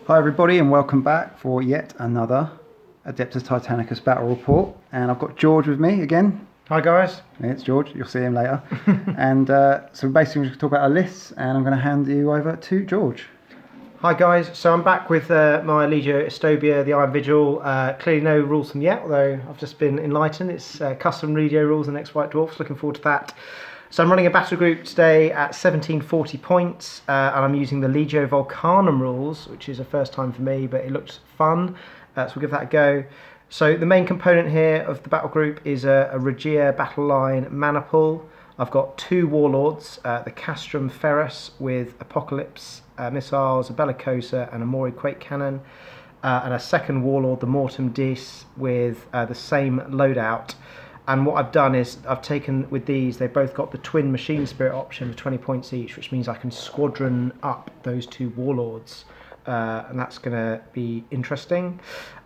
Hi everybody and welcome back for yet another Adeptus Titanicus battle report, and I've got George with me again. Hi guys. Yeah, it's George, you'll see him later. And so basically we're going to talk about our lists, and I'm going to hand you over to George. Hi guys, so I'm back with my Legio Estobia, the Iron Vigil. Clearly no rules from yet, although I've just been enlightened. It's custom Legio rules and X White Dwarfs, looking forward to that. So I'm running a battle group today at 1740 points, and I'm using the Legio Vulcanum rules, which is a first time for me, but it looks fun, so we'll give that a go. So the main component here of the battle group is a Regia Battle Line Maniple. I've got two Warlords, the Castrum Ferrus with Apocalypse missiles, a Bellicosa and a Mori Quake Cannon, and a second Warlord, the Mortem Dis, with the same loadout. And what I've done is I've taken with these, they've both got the twin machine spirit option of 20 points each, which means I can squadron up those two Warlords, and that's going to be interesting.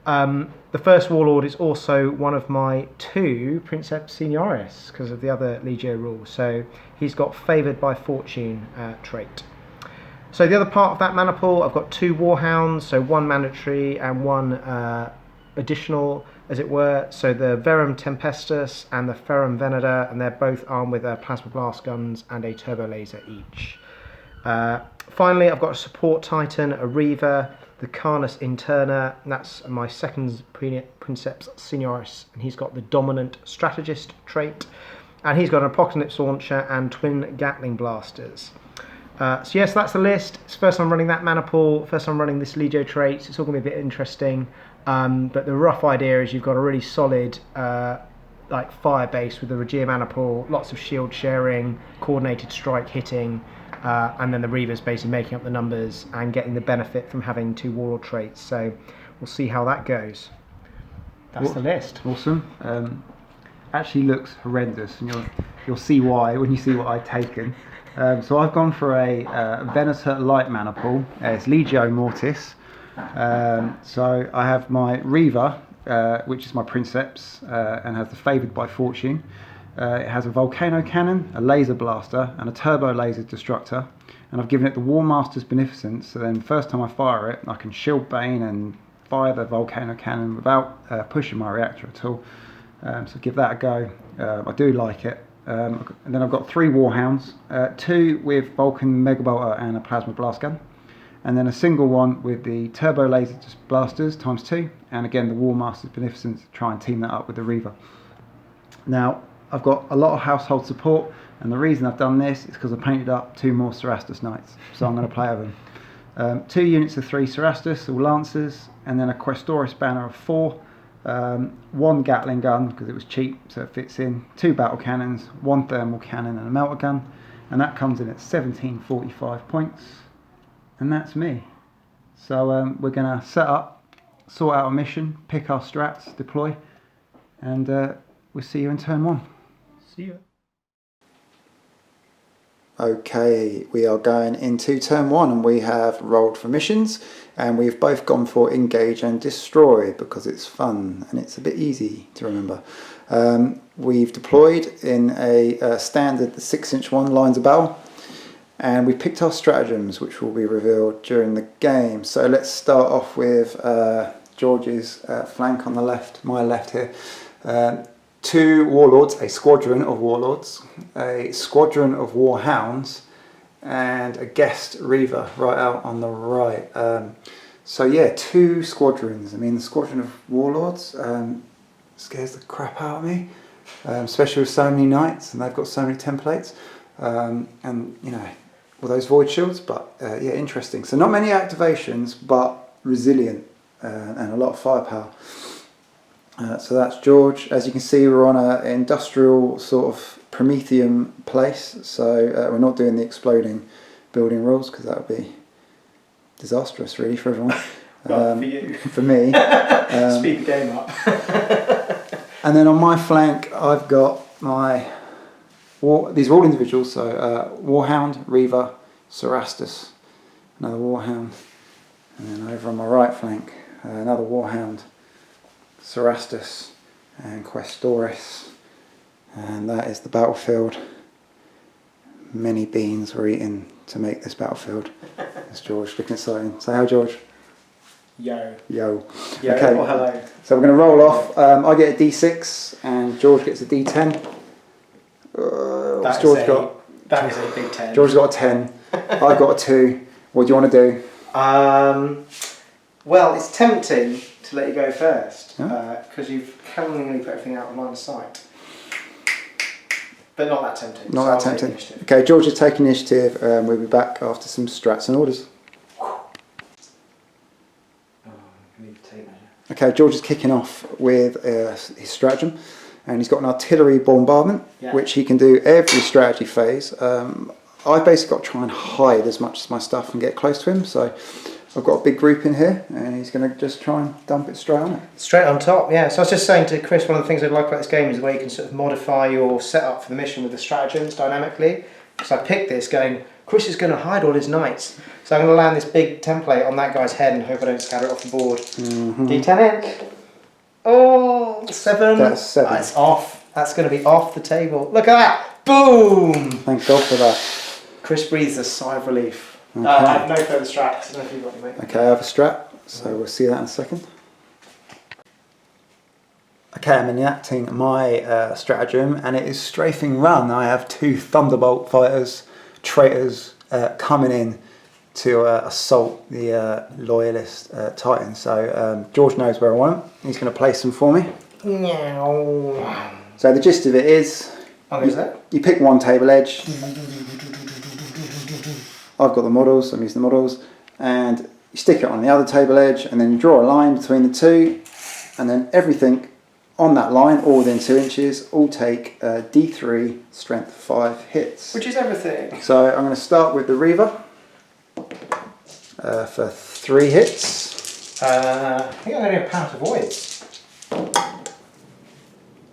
The first Warlord is also one of my two Princeps Senioris because of the other Legio rules, so he's got Favoured by Fortune trait. So the other part of that maniple, I've got two Warhounds, so one mandatory and one additional, as it were. So the Verum Tempestus and the Ferrum Veneda, and they're both armed with plasma blast guns and a turbo laser each. Finally, I've got a support Titan, a Reaver, the Carnus Interna, and that's my second Princeps Senioris, and he's got the Dominant Strategist trait, and he's got an Apocalypse Launcher and twin Gatling Blasters. So yes, that's the list. It's the first time I'm running that maniple, first time I'm running this Legio traits. It's all going to be a bit interesting, but the rough idea is you've got a really solid like fire base with the Regia maniple, lots of shield sharing, coordinated strike hitting, and then the Reaver's basically making up the numbers and getting the benefit from having two Warlord traits. So we'll see how that goes. That's the list. Awesome. Actually looks horrendous, and you'll see why when you see what I've taken. So I've gone for a Venator light maniple. It's Legio Mortis. So I have my Reaver, which is my Princeps, and has the Favoured by Fortune. It has a Volcano Cannon, a Laser Blaster, and a Turbo Laser Destructor. And I've given it the War Master's Beneficence, so then first time I fire it, I can Shield Bane and fire the Volcano Cannon without pushing my reactor at all. So give that a go. I do like it. And then I've got three Warhounds, two with Vulcan Megabolter and a Plasma Blast Gun, and then a single one with the Turbo Laser Blasters ×2, and again the War Master's Beneficence to try and team that up with the Reaver. Now I've got a lot of household support, and the reason I've done this is because I painted up two more Cerastus Knights, so I'm going to play with them. Two units of three Cerastus, all Lancers, and then a Questoris banner of 4. One Gatling gun because it was cheap, so it fits in, two battle cannons, one thermal cannon and a melter gun, and that comes in at 1745 points, and that's me. So we're going to set up, sort out a mission, pick our strats, deploy, and we'll see you in turn 1. See you. Okay, we are going into turn 1, and we have rolled for missions, and we've both gone for engage and destroy because it's fun and it's a bit easy to remember. We've deployed in a standard 6-inch one, lines of battle, and we picked our stratagems, which will be revealed during the game. So let's start off with George's flank on the left, my left here. Two Warlords, a squadron of Warlords, a squadron of Warhounds, and a guest Reaver right out on the right. So yeah, two squadrons. I mean, the squadron of Warlords scares the crap out of me, especially with so many knights, and they've got so many templates, and you know, all those void shields. But yeah, interesting. So not many activations, but resilient and a lot of firepower. So that's George. As you can see, we're on an industrial sort of Prometheum place, so we're not doing the exploding building rules because that would be disastrous really for everyone. Well, for you. For me. Speed the game up. And then on my flank I've got my these are all individuals, so Warhound, Reaver, Cerastus, another Warhound, and then over on my right flank another Warhound, Cerastus and Questoris, and that is the battlefield. Many beans were eaten to make this battlefield. There's George, looking exciting. Say hi, George. Yo. Yo. Yo. Okay. Or hello. So we're going to roll off. I get a D6 and George gets a D10. What's George got? That is a big 10. George's got a 10. I've got a 2. What do you want to do? Well, it's tempting to let you go first because you've cunningly put everything out of line of sight. But not that tempting. Not that tempting. Okay, George is taking initiative. We'll be back after some strats and orders. Okay, George is kicking off with his stratagem, and he's got an artillery bombardment, which he can do every strategy phase. I've basically got to try and hide as much as my stuff and get close to him, so I've got a big group in here, and he's going to just try and dump it straight on it. Straight on top, yeah. So I was just saying to Chris, one of the things I like about this game is the way you can sort of modify your setup for the mission with the stratagems dynamically. Because I picked this going, Chris is going to hide all his knights. So I'm going to land this big template on that guy's head and hope I don't scatter it off the board. D10 in. Oh, 7. That's 7. That's off. That's going to be off the table. Look at that. Boom. Thank God for that. Chris breathes a sigh of relief. Okay. I have no further strats. I don't know if you've got any, mate. Okay, I have a strat, so we'll see that in a second. Okay, I'm enacting my stratagem, and it is strafing run. I have 2 Thunderbolt fighters, traitors, coming in to assault the loyalist Titan. So George knows where I want him. He's going to place them for me. So the gist of it is, you pick one table edge. I've got the models, I'm using the models, and you stick it on the other table edge, and then you draw a line between the two, and then everything on that line, all within 2 inches, all take D3 strength 5 hits. Which is everything. So I'm going to start with the Reaver for 3 hits. I think I'm going to do a power to voids.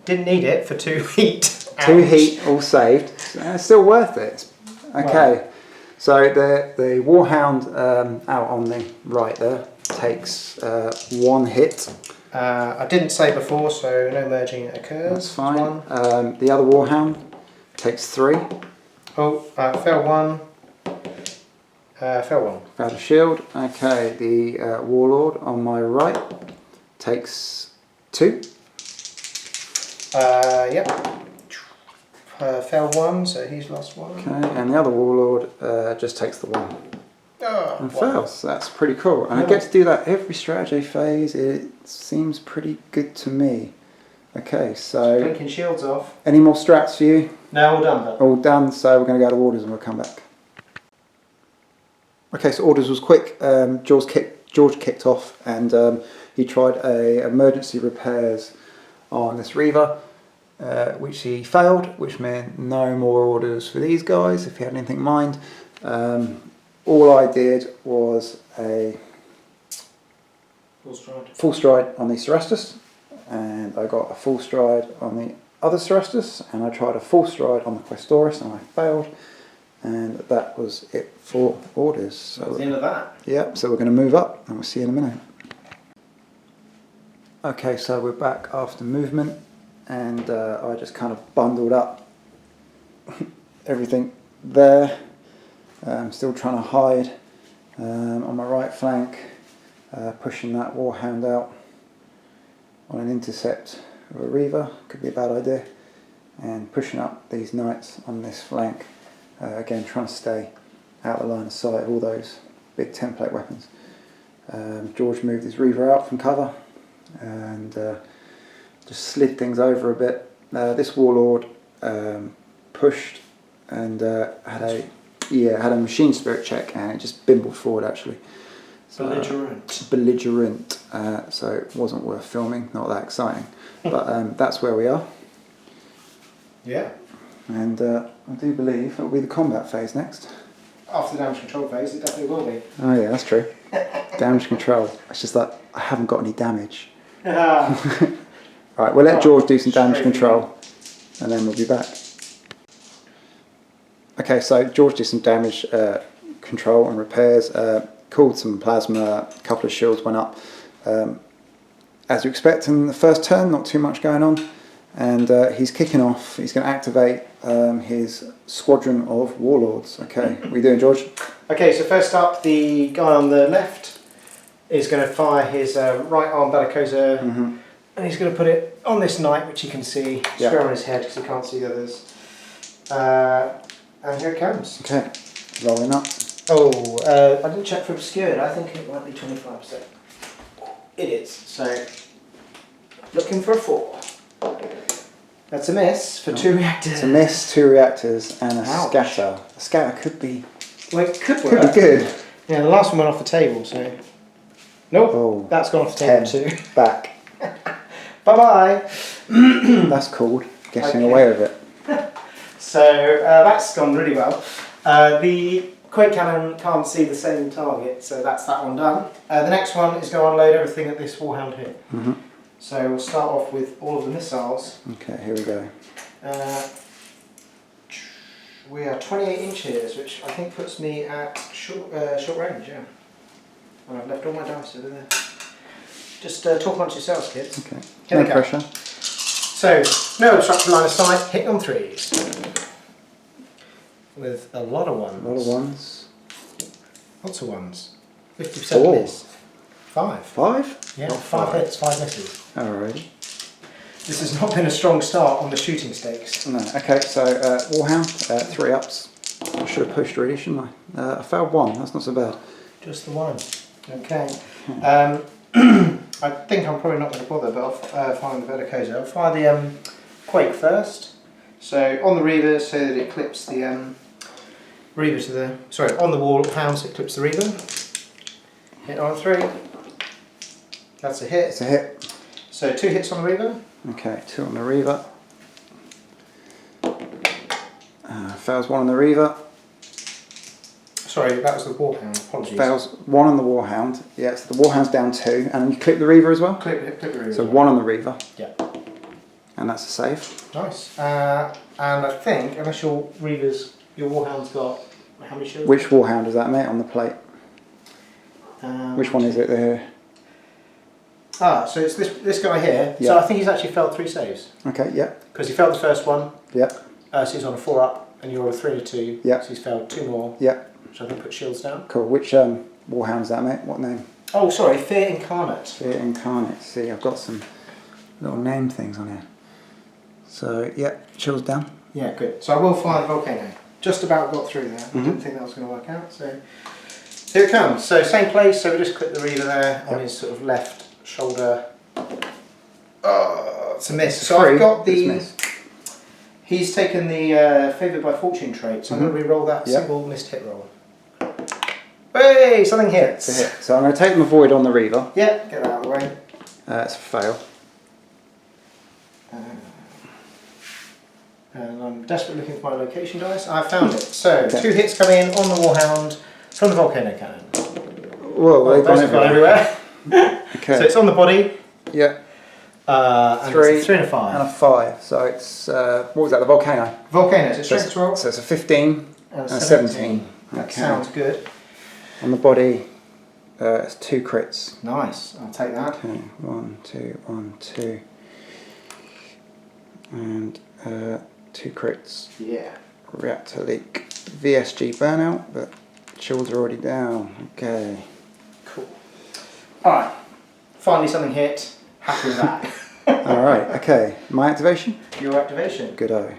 Didn't need it for 2 heat. 2 heat, all saved. It's still worth it. Okay. Wow. So the Warhound out on the right there takes 1 hit. I didn't say before, so no merging occurs. That's fine. The other Warhound takes 3. Oh, fell 1. Fell 1. Out of shield. Okay, the Warlord on my right takes 2. Yep. Fell 1, so he's lost 1. Okay, and the other Warlord just takes the 1. And fails. That's pretty cool. And I get to do that every strategy phase. It seems pretty good to me. Okay, so blinking shields off. Any more strats for you? No, all done. All done. So we're going to go to orders and we'll come back. Okay, so orders was quick. George kicked off, and he tried emergency repairs on this Reaver, which he failed, which meant no more orders for these guys. If you had anything in mind. All I did was a full stride on the Cerastus, and I got a full stride on the other Cerastus, and I tried a full stride on the Questoris, and I failed, and that was it for orders. So that's the end of that. Yep, so we're going to move up, and we'll see you in a minute. Okay, so we're back after movement, and I just kind of bundled up everything there. I'm still trying to hide on my right flank, pushing that Warhound out on an intercept of a Reaver, could be a bad idea, and pushing up these knights on this flank, again trying to stay out of the line of sight of all those big template weapons. George moved his Reaver out from cover and just slid things over a bit. This Warlord pushed and had a machine spirit check, and it just bimbled forward actually. So, belligerent. So it wasn't worth filming, not that exciting. But that's where we are. Yeah. And I do believe it will be the combat phase next. After the damage control phase, it definitely will be. Oh yeah, that's true. Damage control. It's just that I haven't got any damage. Alright, we'll let George do some damage control, and then we'll be back. Okay, so George did some damage control and repairs, called some plasma, a couple of shields went up. As you expect in the first turn, not too much going on, and he's kicking off. He's going to activate his squadron of warlords. Okay, what are you doing, George? Okay, so first up, the guy on the left, is going to fire his right arm bellicosa, and he's going to put it on this knight, which you can see, square on his head because he can't see the others. And here it comes. Okay, rolling up. Oh, I didn't check for obscured. I think it might be 25%. It is. So, looking for a 4. That's a miss for 2 reactors. It's a miss, 2 reactors, and a scatter. A scatter could be. Well, it could be good. Yeah, the last one went off the table, so. Nope. Oh, that's gone off the table too. Back. Bye bye. That's called getting away with it. So that's gone really well. The Quake Cannon can't see the same target, so that's that one done. The next one is going to unload everything that this Warhound hit. So we'll start off with all of the missiles. Okay, here we go. We are 28 inches, which I think puts me at short range, yeah. And I've left all my dice over there. Just talk amongst yourselves, kids. Okay, Here no pressure. So, no obstructed line of sight, hit on 3s. With a lot of ones. A lot of ones. Lots of ones. 50% miss. 5. 5? Yeah, 5 hits, 5 misses. Alrighty. This has not been a strong start on the shooting stakes. No, okay, so Warhound, 3 ups. I should have pushed really, shouldn't I? I failed 1, that's not so bad. Just the 1. Okay. I think I'm probably not going to bother, but I'll fire the Verticosa. I'll fire the Quake first. So on the Reaver, so that it clips the Reaver to the... Sorry, on the Warhound, so it clips the Reaver. Hit on 3. That's a hit. It's a hit. So 2 hits on the Reaver. Okay, 2 on the Reaver. Fails 1 on the Reaver. Sorry, that was the Warhound, apologies. Fails 1 on the Warhound. Yeah, so the Warhound's down 2. And you clip the Reaver as well? Clip the Reaver. So 1 on the Reaver. Yeah. And that's a save. Nice. And I think, unless your Warhound's got how many shields? Which Warhound is that, mate, on the plate? Which one is it there? So it's this guy here. Yeah. So I think he's actually failed 3 saves. Okay, yeah. Because he failed the first one. Yeah. So he's on a 4 up, and you're on a 3 and a 2. Yeah. So he's failed 2 more. Yeah. So I can put shields down. Cool. Which Warhound's that, mate? What name? Oh, sorry, Fear Incarnate. Fear Incarnate. See, I've got some little name things on here. So, yeah, shields down. Yeah, good. So I will fire the Volcano. Just about got through there. I didn't think that was going to work out. So here it comes. So same place. So we just clip the Reaver there on his sort of left shoulder. Oh, it's a miss. So I've got the... He's taken the Favoured by Fortune trait, so I'm going to re-roll that single missed hit roll. Hey, something hits! It's a hit. So I'm going to take my Void on the Reaver. Yeah, get that out of the way. It's a fail. And I'm desperately looking for my location dice. I found it. So, 2 hits come in on the Warhound from the Volcano Cannon. Whoa, they've gone everywhere. Okay. So it's on the body. Yeah. And 3 it's a 3 and a 5. And a 5. So it's, what was that, the Volcano? Volcano, so strength roll. So it's a 15 and a 17. That sounds good. On the body, it's 2 crits. Nice, I'll take that. Okay, 1, 2, 1, 2. And 2 crits. Yeah. Reactor leak. VSG burnout, but shields are already down. Okay. Cool. Alright, finally something hit. Happy with that. Alright, okay. My activation? Your activation. Good-o.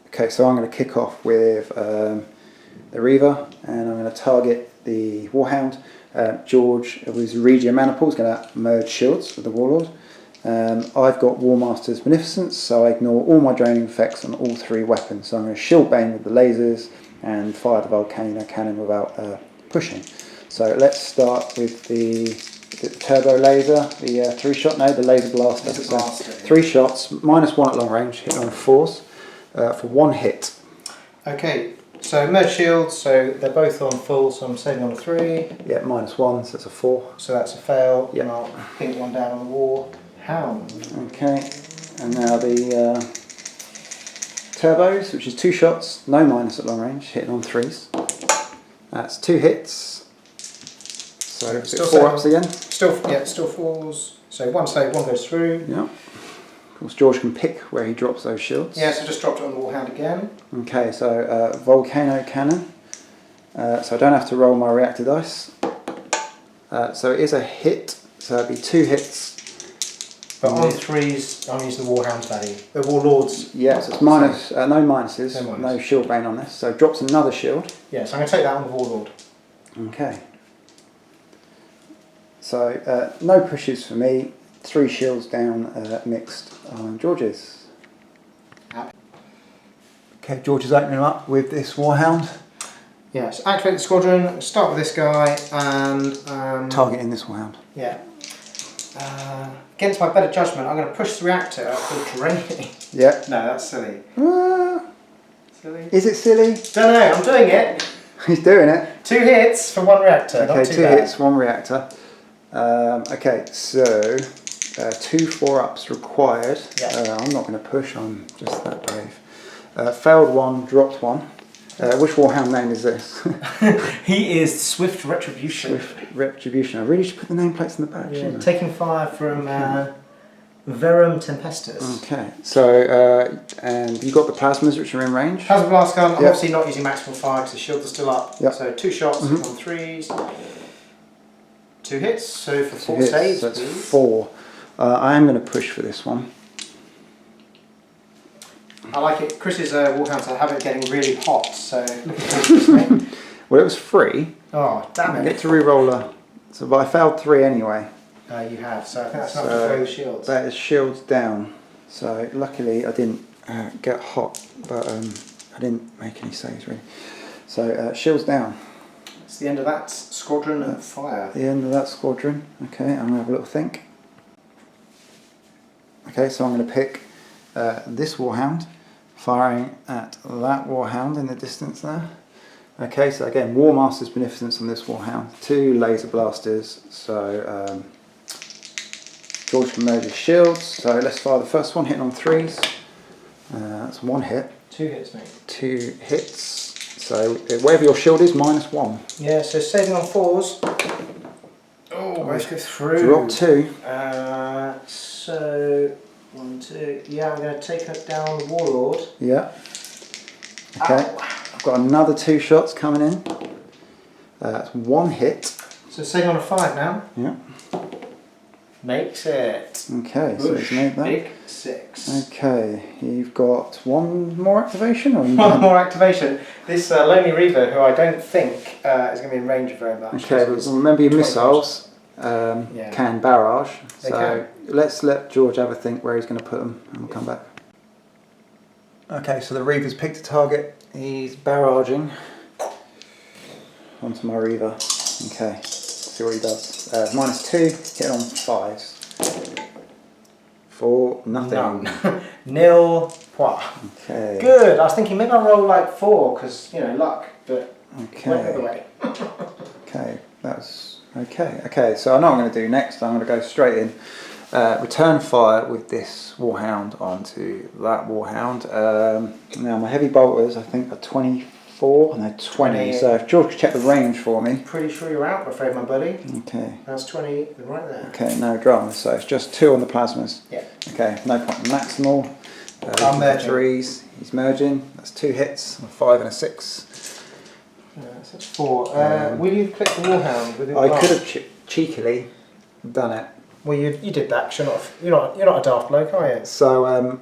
Okay, so I'm going to kick off with the Reaver, and I'm going to target the Warhound. George, who's Regio Maniple, is going to merge shields with the Warlord. I've got Warmaster's Beneficence, so I ignore all my draining effects on all 3 weapons. So I'm going to Shield Bane with the lasers and fire the Volcano Cannon without pushing. So let's start with the turbo laser, the 3-shot, no, the laser blaster. So 3 shots, -1 at long range, hit on 4s for 1 hit. Okay, so merge shields, so they're both on full, so I'm saving on a 3. Yeah, -1, so that's a 4. So that's a fail, Yep. and I'll pink one down on the Warhound. Okay, and now the turbos, which is 2 shots, no minus at long range, hitting on 3s. That's 2 hits. So still 4 ups again. Still 4s. So 1 save, 1 goes through. Yeah. Of course, George can pick where he drops those shields. Yeah, so just dropped it on the Warhound again. Okay, so Volcano Cannon. So I don't have to roll my reactor dice. So it is a hit, so it'd be 2 hits. But on 3s, I'm using the Warhound's value. The Warlord's. Yeah, so it's minus, no minuses, No minus. no shield bane on this. So drops another shield. Yeah, so I'm going to take that on the Warlord. Okay. So no pushes for me. 3 shields down, mixed on George's. Okay, George is opening them up with this Warhound. Yeah, so activate the squadron, start with this guy, and... Targeting this Warhound. Yeah. Against my better judgment, I'm going to push the reactor up for draining. Yeah. No, that's silly. Silly? Is it silly? Don't know, I'm doing it. He's doing it. 2 hits for 1 reactor, Okay, not too 2 bad. hits, 1 reactor. Okay, so 2 4-ups required. Yeah. I'm not going to push, I'm just that brave. Failed 1, dropped 1. Which Warhound name is this? He is Swift Retribution. Swift Retribution. I really should put the nameplates in the back, shouldn't I? Taking fire from Verum Tempestus. Okay, so, and you got the plasmas which are in range? Plasma blast gun, I'm Yep. obviously not using maximum fire because the shields are still up. Yep. So 2 shots on 3s. 2 hits, so for 4 Hits, saves, so it's please. 4. I am going to push for this one. I like it. Chris's Warhounds have it getting really hot, so looking forward to this thing. Well, it was 3. Oh, damn I it. get to re-roll a... So, but I failed 3 anyway. You have, so I think that's not So to those shields. that is shields down. So luckily I didn't get hot, but I didn't make any saves really. So shields down. It's the end of that squadron of fire. The end of that squadron. Okay, I'm going to have a little think. Okay, so I'm going to pick this Warhound, firing at that Warhound in the distance there. Okay, so again, War Master's Beneficence on this Warhound. 2 laser blasters, so George can load his shields. So let's fire the first one, hitting on 3s. That's 1 hit. 2 hits, mate. 2 hits. So whatever your shield is, -1. Yeah, so saving on 4s. Oh, both go through. Drop 2. So 1, 2. Yeah, I'm going to take it down the Warlord. Yeah. Okay. Ow. I've got another 2 shots coming in. That's 1 hit. So saving on a 5 now. Yeah. Makes it. Okay, so let's make that. Big 6. Okay, you've got 1 more activation, or One more activation. This Lonely Reaver, who I don't think is going to be in range very much. Okay, but remember your missiles can barrage. They So can. let's let George have a think where he's going to put them, and we'll come back. Okay, so the Reaver's picked a target. He's barraging onto my Reaver. Okay, see what he does. -2, hit on 5s. 4, nothing. None. Nil point. Okay. Good. I was thinking maybe I'll roll like 4 because, you know, luck, but went the other Okay. way. Okay, that's okay. Okay, so I know what I'm going to do next. I'm going to go straight in. Return fire with this Warhound onto that Warhound. Now my heavy bolters I think are 24 and they're 20. So if George could check the range for me. Pretty sure you're out, I'm afraid, my buddy. Okay. That's 20 right there. Okay, no dramas. So it's just 2 on the plasmas. Yeah. Okay, no point in maximal. I'm merging. 3s. He's merging. That's 2 hits, a 5 and a 6. So that's 4. Will you click the Warhound with your I blast? could have cheekily done it. Well, you did that because you're not a daft bloke, are you? So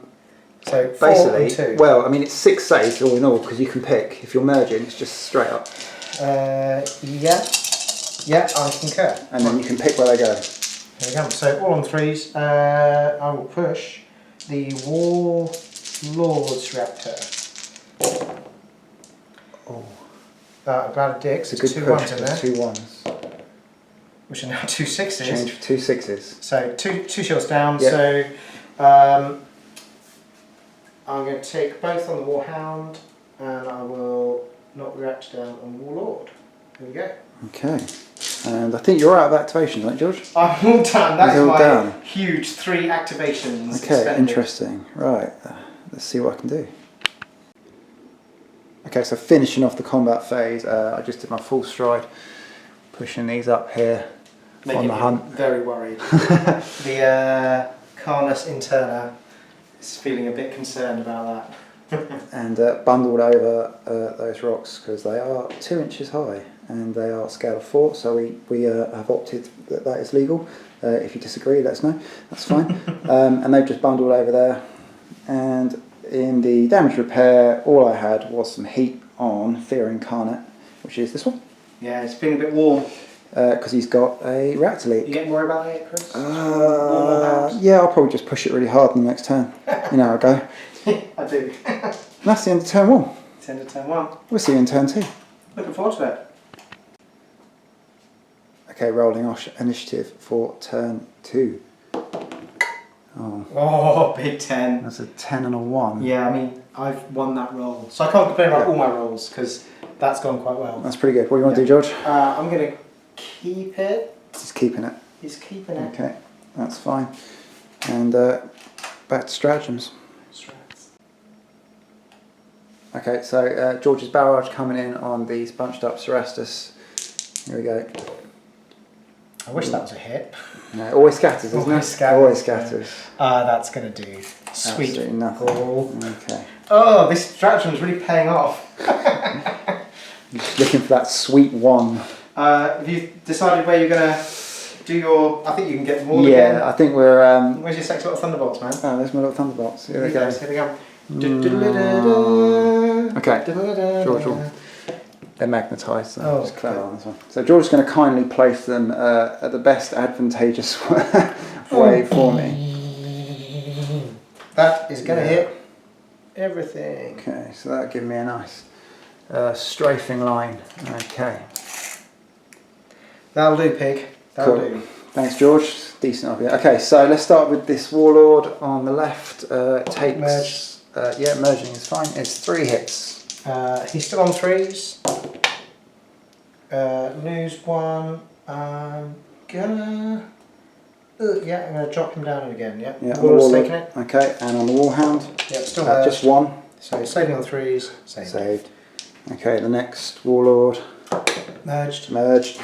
So 4 basically, and 2. well, I mean it's 6 saves all in all because you can pick. If you're merging, it's just straight up, Yeah, I concur. and then you can pick where they go. Here we go. So all on 3s. I will push the Warlord's reactor. Oh, Glad it digs. it's a good 2 push. 1s in there, There's 2 1s. which are now 2 6s. Change for 2 6s. So two shields down. Yeah. So I'm going to take both on the Warhound, and I will knock the reactor down on Warlord. Here we go. Okay, and I think you're out of activation, right, George? I'm all done. That He's is all my done. huge 3 activations. Okay, expended. interesting. Right, let's see what I can do. Okay, so finishing off the combat phase, I just did my full stride, pushing these up here on the hunt. Very worried. The Carnus Interna is feeling a bit concerned about that. and bundled over those rocks because they are 2 inches high and they are scale of 4. So we have opted that is legal. If you disagree, let us know. That's fine. And they've just bundled over there. And in the damage repair, all I had was some heat on Fear Incarnate, which is this one. Yeah, it's been a bit warm. Because he's got a reactor leak. You getting worried about it, Chris? Yeah, I'll probably just push it really hard in the next turn. You know how I go. I do. That's the end of turn 1. It's the end of turn 1. We'll see you in turn 2. Looking forward to it. Okay, rolling off initiative for turn 2. Oh, big 10. That's a 10 and a 1. Yeah, I mean, I've won that roll. So I can't complain about all my rolls because that's gone quite well. That's pretty good. What do you want to do, George? I'm going to keep it. Just keeping it. He's keeping it. Okay, that's fine. And back to stratagems. Strats. Okay, so George's barrage coming in on these bunched up Cerastus. Here we go. I wish that was a hit. No, always scatters, isn't Always it? scatters, Always scatters. That's going to do. Sweet. Absolutely nothing. Ball. Okay. Oh, this strategem's really paying off. Just looking for that sweet 1. Have you decided where you're going to do your... I think you can get them all Yeah, again. I think we're... Where's your sexy little thunderbolts, man? Oh, there's my little thunderbolts. Here they go. Here they go. Okay, George will... They're magnetised, so Oh, just clever on this one. So George is going to kindly place them at the best advantageous way for me. That is going to hit everything. Okay, so that'll give me a nice strafing line. Okay. That'll do, pig. That'll do. Thanks, George. Decent of you. Okay, so let's start with this Warlord on the left. Takes... Merge. Yeah, merging is fine. It's 3 hits. He's still on 3s. Lose 1. I'm gonna drop him down again. Yeah. Yeah, Warlord's taking it. Okay, and on the Warhound, Yeah, still just 1. So saving on 3s. Saved. Okay, the next Warlord Merged. merged.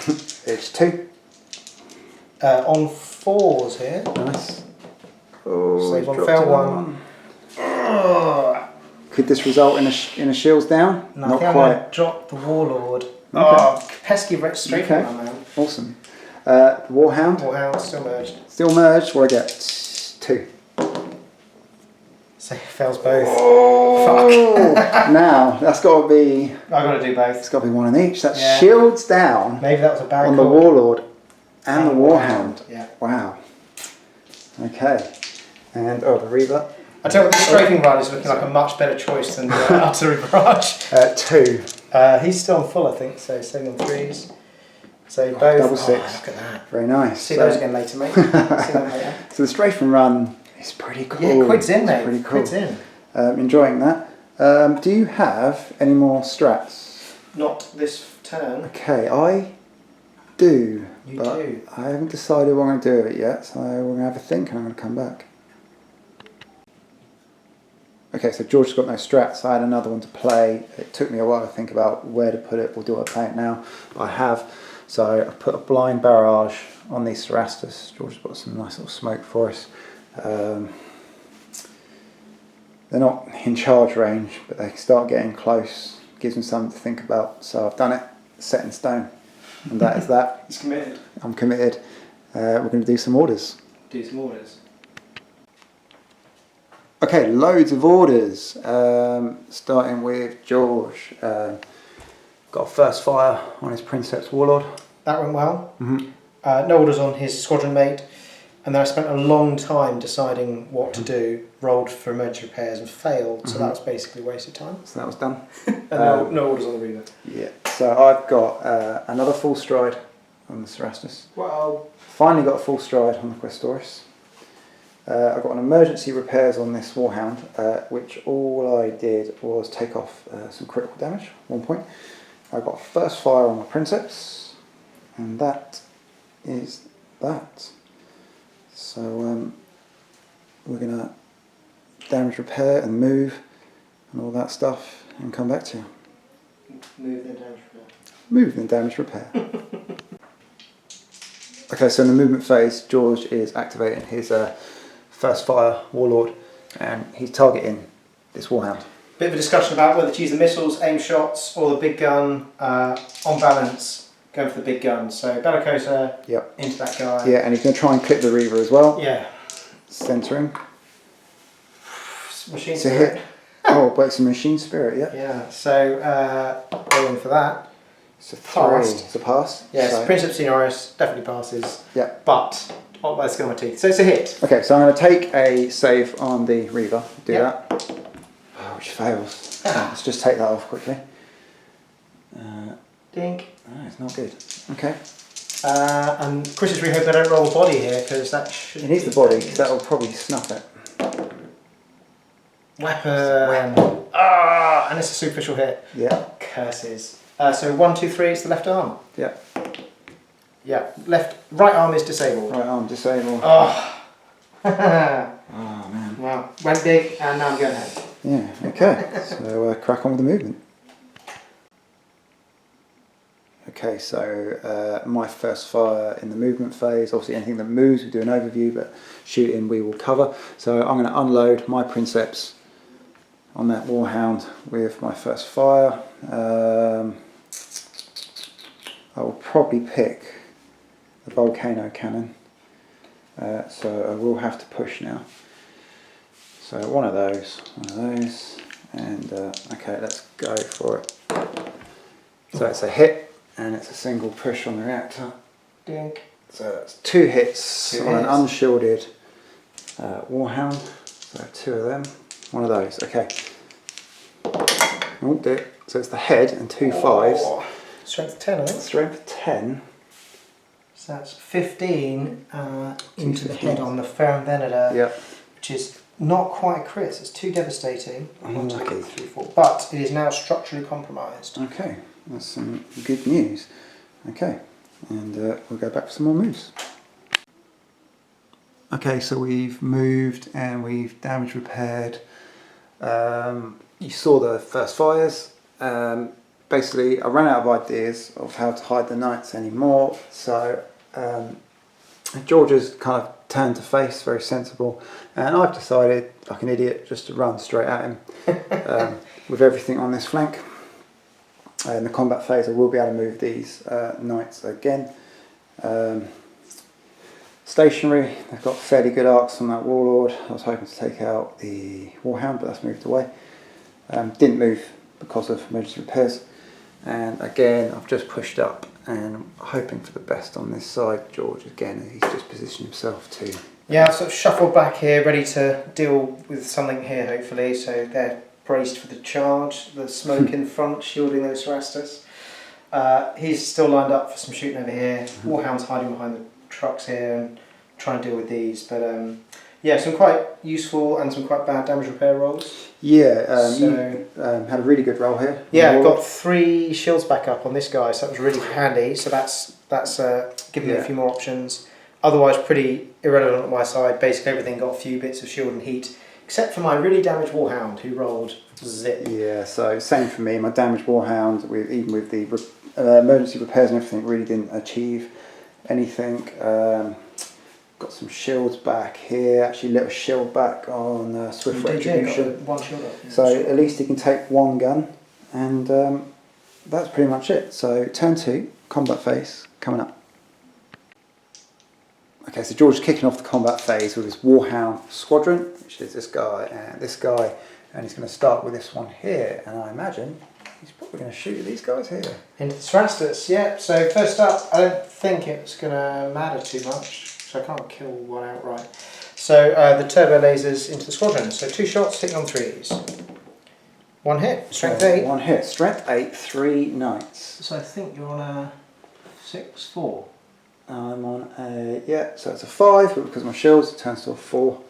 It's 2. On 4s here. Nice. Oh, Save he's one, dropped fail another one. Oh. Could this result in a shields down? No, Not I think quite. I'm going to drop the Warlord. Okay. Oh, pesky straight Okay. from my man. Awesome. The Warhound, Warhound still merged. still merged. What do I get? 2. So fails both. Oh! Now that's got to be. I've got to do both. It's got to be 1 in each. That's Yeah. shields down Maybe that was a bad on call. the Warlord and the Warhound. Yeah. Wow. Okay. And the Reaver. I tell you what, the strafing run is looking like a much better choice than the artillery barrage. 2. He's still on full, I think, so saving on 3s. So both. Double 6. Oh, look at that. Very nice. See those again later, mate. See them later. So the strafing run is pretty cool. Yeah, quid's in, It's mate. pretty cool. Quid's in. Enjoying that. Do you have any more strats? Not this turn. Okay, I do. You but do. I haven't decided what I'm going to do with it yet, so we're going to have a think and I'm going to come back. Okay, so George's got no strats. I had another one to play. It took me a while to think about where to put it, or do I play it now? I have. So I put a blind barrage on these Cerastus. George's got some nice little smoke for us. They're not in charge range, but they start getting close. Gives them something to think about. So I've done it, set in stone. And that is that. He's committed. I'm committed. We're going to do some orders. Do some orders. Okay, loads of orders. Starting with George. Got a first fire on his Princeps Warlord. That went well. Mm-hmm. No orders on his squadron mate. And then I spent a long time deciding what to do. Rolled for emergency repairs and failed. So that was basically a waste of time. So that was done. And no orders on the Reaver. Yeah. So I've got another full stride on the Cerastus. Well, Finally got a full stride on the Questoris. I've got an emergency repairs on this Warhound, which all I did was take off some critical damage, 1 point. I got first fire on my Princeps, and that is that. So we're going to damage repair and move and all that stuff and come back to you. move then damage repair. Move then damage repair. Okay, so in the movement phase, George is activating his first fire Warlord, and he's targeting this Warhound. Bit of a discussion about whether to use the missiles, aim shots, or the big gun. On balance, going for the big gun. So Bellicosa into that guy. Yeah, and he's going to try and clip the Reaver as well. Yeah. Centering. Machine it's a spirit. hit. Oh, but it's a machine spirit, yeah. Yeah, so going for that. It's a 3. It's a pass. Yes, so. Princeps and Reaver definitely passes. Yeah. But, oh, that's got my teeth. So it's a hit. Okay, so I'm going to take a save on the Reaver. Do that. Oh, which fails. Let's just take that off quickly. Dink. Oh, it's not good. Okay. And Chris is really hoping I don't roll the body here because that should. It needs the body because that will probably snuff it. Weapon. Ah, and it's a superficial hit. Yeah. Curses. So 1, 2, 3. It's the left arm. Yeah. Yeah. Right arm is disabled. Right arm disabled. Oh. Oh man. Well, went big and now I'm going ahead. Yeah. Okay. So crack on with the movement. Okay, so my first fire in the movement phase, obviously anything that moves we do an overview, but shooting we will cover. So I'm going to unload my Princeps on that Warhound with my first fire. I will probably pick the Volcano cannon, so I will have to push now. So one of those, and okay, let's go for it. So it's a hit. And it's a single push on the reactor. Dink. So that's 2 hits on an unshielded Warhound. So 2 of them. One of those. Okay. Oh dear. So it's the head and 2 5s. Strength 10, I think. Strength 10. So that's 15 into the head on the Ferrum Venator. Yep. Which is not quite a crit. It's too devastating. Unlucky. 1, 2, 3, 4. But it is now structurally compromised. Okay. That's some good news. Okay, and we'll go back for some more moves. Okay, so we've moved and we've damage repaired. You saw the first fires. Basically, I ran out of ideas of how to hide the knights anymore, so George has kind of turned to face, very sensible, and I've decided, like an idiot, just to run straight at him with everything on this flank. In the combat phase I will be able to move these knights again. Stationary, they've got fairly good arcs on that Warlord. I was hoping to take out the Warhound, but that's moved away. Didn't move because of emergency repairs. And again, I've just pushed up and hoping for the best on this side. George, again, he's just positioned himself to... Yeah, I've sort of shuffled back here, ready to deal with something here, hopefully. So they're braced for the charge, the smoke in front shielding those Cerastus. He's still lined up for some shooting over here. Warhound's hiding behind the trucks here and trying to deal with these. But yeah, some quite useful and some quite bad damage repair rolls. Yeah, you had a really good roll here. Yeah, got 3 shields back up on this guy, so that was really handy. So that's giving me a few more options. Otherwise, pretty irrelevant on my side. Basically, everything got a few bits of shield and heat. Except for my really damaged Warhound, who rolled zip. Yeah, so same for me. My damaged Warhound, even with the emergency repairs and everything, really didn't achieve anything. Got some shields back here. Actually, lit a shield back on Swift Retribution. One shield up. Yeah, so at least he can take 1 gun, and that's pretty much it. So turn 2, combat phase coming up. Okay, so George is kicking off the combat phase with his Warhound squadron, which is this guy, and he's going to start with this one here, and I imagine he's probably going to shoot at these guys here. Into the Cerastus, yeah. So first up, I don't think it's going to matter too much, so I can't kill one outright. So the turbo lasers into the squadron. So 2 shots, hitting on 3s. 1 hit, strength 8. 1 hit, strength 8, 3 knights. So I think you're on a 6-4. I'm on a, yeah, so it's a 5, but because of my shields it turns to a 4.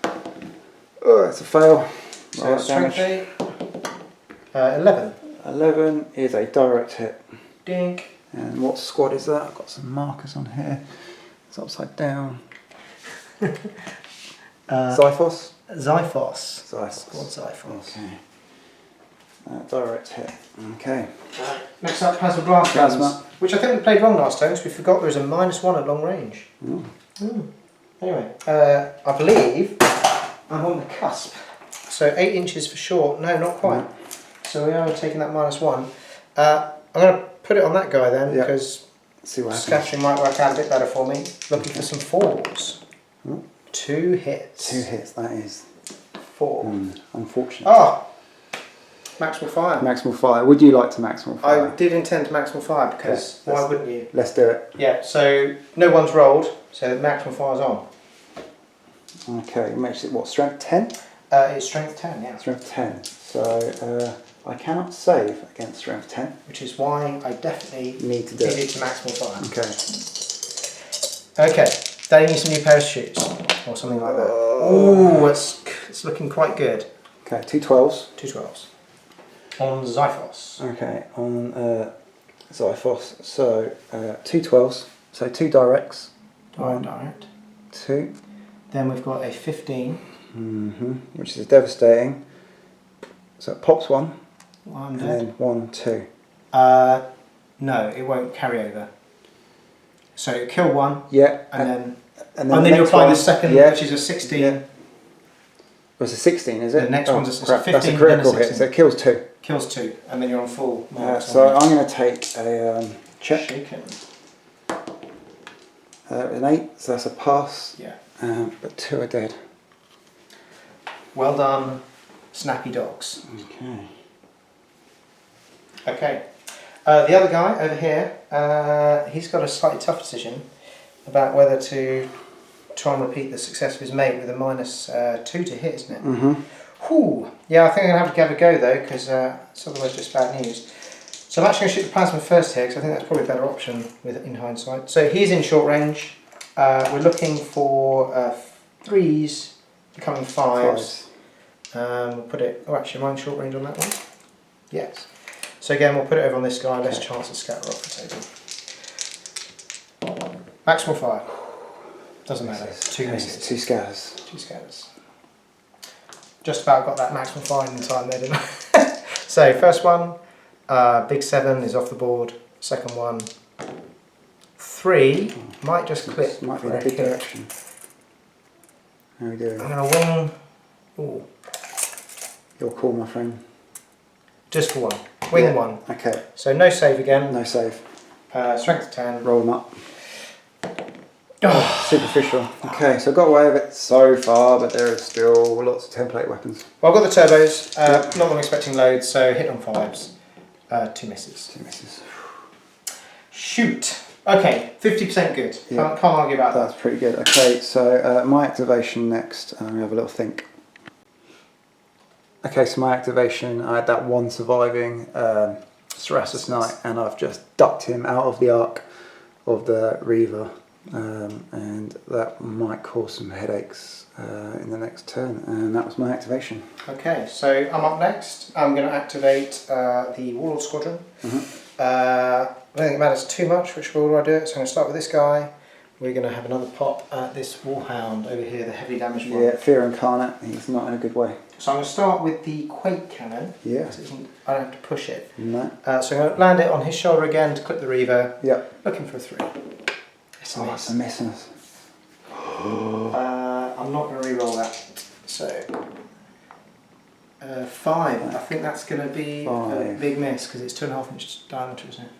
Oh, that's a fail. So right, strength damage. 8. 11. 11 is a direct hit. Dink. And what squad is that? I've got some markers on here. It's upside down. Xiphos? Xiphos. Squad Xiphos. Okay. Direct hit. Okay. Next up, Plasma Blast Guns, which I think we played wrong last time because we forgot there was a -1 at long range. Ooh. Anyway, I believe I'm on the cusp So 8 inches for short. No, not quite. No. So we are taking that -1. I'm going to put it on that guy then, because scattering might work out a bit better for me. Looking for some 4s. 2 hits. 2 hits, that is 4. Unfortunate. Oh! Maximal fire. Maximal fire. Would you like to maximal fire? I did intend to maximal fire because why wouldn't you? Let's do it. Yeah, so no one's rolled, so maximal fire's on. Okay, makes it what, strength 10? It's strength 10, yeah. Strength 10. So I cannot save against strength 10. Which is why I definitely need to do it to maximal fire. Okay. Okay, they need some new parachutes or something like that. Oh, it's looking quite good. Okay, 2 12s. 2 12s. On Xiphos. Okay, on Xiphos. So 2 12s. So 2 directs. Direct. 2. Then we've got a 15. Which is devastating. So it pops 1. And then 1 2. No, it won't carry over. So it'll kill 1. Yeah. And then you apply the second, which is a 16. Yeah. Well, it's a 16, is it? The next one's a 15. That's a critical hit, so it kills 2. Kills 2, and then you're on full marks. So I'm going to take a check. Shaken. An 8, so that's a pass. Yeah. But 2 are dead. Well done, snappy dogs. Okay. Okay. The other guy over here, he's got a slightly tough decision about whether to try and repeat the success of his mate with a -2 to hit, isn't it? Whew. Yeah, I think I'm going to have to have a go though, because it's otherwise just bad news. So I'm actually going to shoot the plasma first here, because I think that's probably a better option in hindsight. So he's in short range. We're looking for 3s becoming 5s. We'll put it. Oh, actually, am I in short range on that one? Yes. So again, we'll put it over on this guy. Less chance of scatter off the table. Maximal fire. Doesn't matter. 2 misses. 2 scatters. 2 scatters. Just about got that maximal fire in time there, didn't I? So first one, big 7 is off the board. Second one, 3 might just clip. Might be in a big direction. How are we doing? I'm going to wing. Ooh. Your call, my friend. Just for 1. Wing 1. Okay. So no save again. No save. Strength 10. Roll them up. Superficial. Okay, so I got away with it so far, but there is still lots of template weapons. Well, I've got the turbos. Not that I'm expecting loads, so hit on 5s. 2 misses. 2 misses. Shoot. Okay, 50% good. Can't argue about that. That's pretty good. Okay, so my activation next. Let me have a little think. Okay, so my activation, I had that 1 surviving Serapis Knight, and I've just ducked him out of the arc of the Reaver, and that might cause some headaches in the next turn, and that was my activation. Okay, so I'm up next. I'm going to activate the Warlord squadron. I don't think it matters too much which order I do it, so I'm going to start with this guy. We're going to have another pop at this Warhound over here, the heavy damage one. Yeah, Fear Incarnate, he's not in a good way. So I'm going to start with the Quake Cannon. Yeah. I don't have to push it. No. So I'm going to land it on his shoulder again to clip the Reaver. Yeah. Looking for a 3. It's a miss. It's a miss. I'm not going to re-roll that. So 5. I think that's going to be a big miss because it's 2.5 inch diameter, isn't it?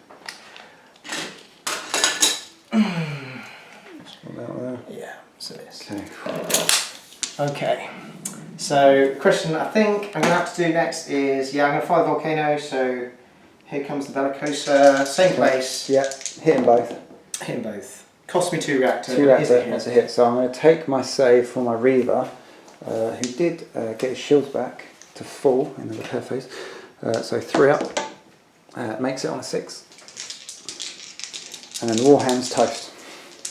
Yeah, so this. Okay. So, question I think I'm going to have to do next is, I'm going to fire the Volcano, so here comes the Bellicosa, same place. Yeah, hit them both. Hit them both. Cost me 2 reactor. 2 reactor, that's a hit. So I'm going to take my save for my Reaver, who did get his shields back to full in the repair phase. So 3 up, makes it on a 6. And then the Warhound's toast.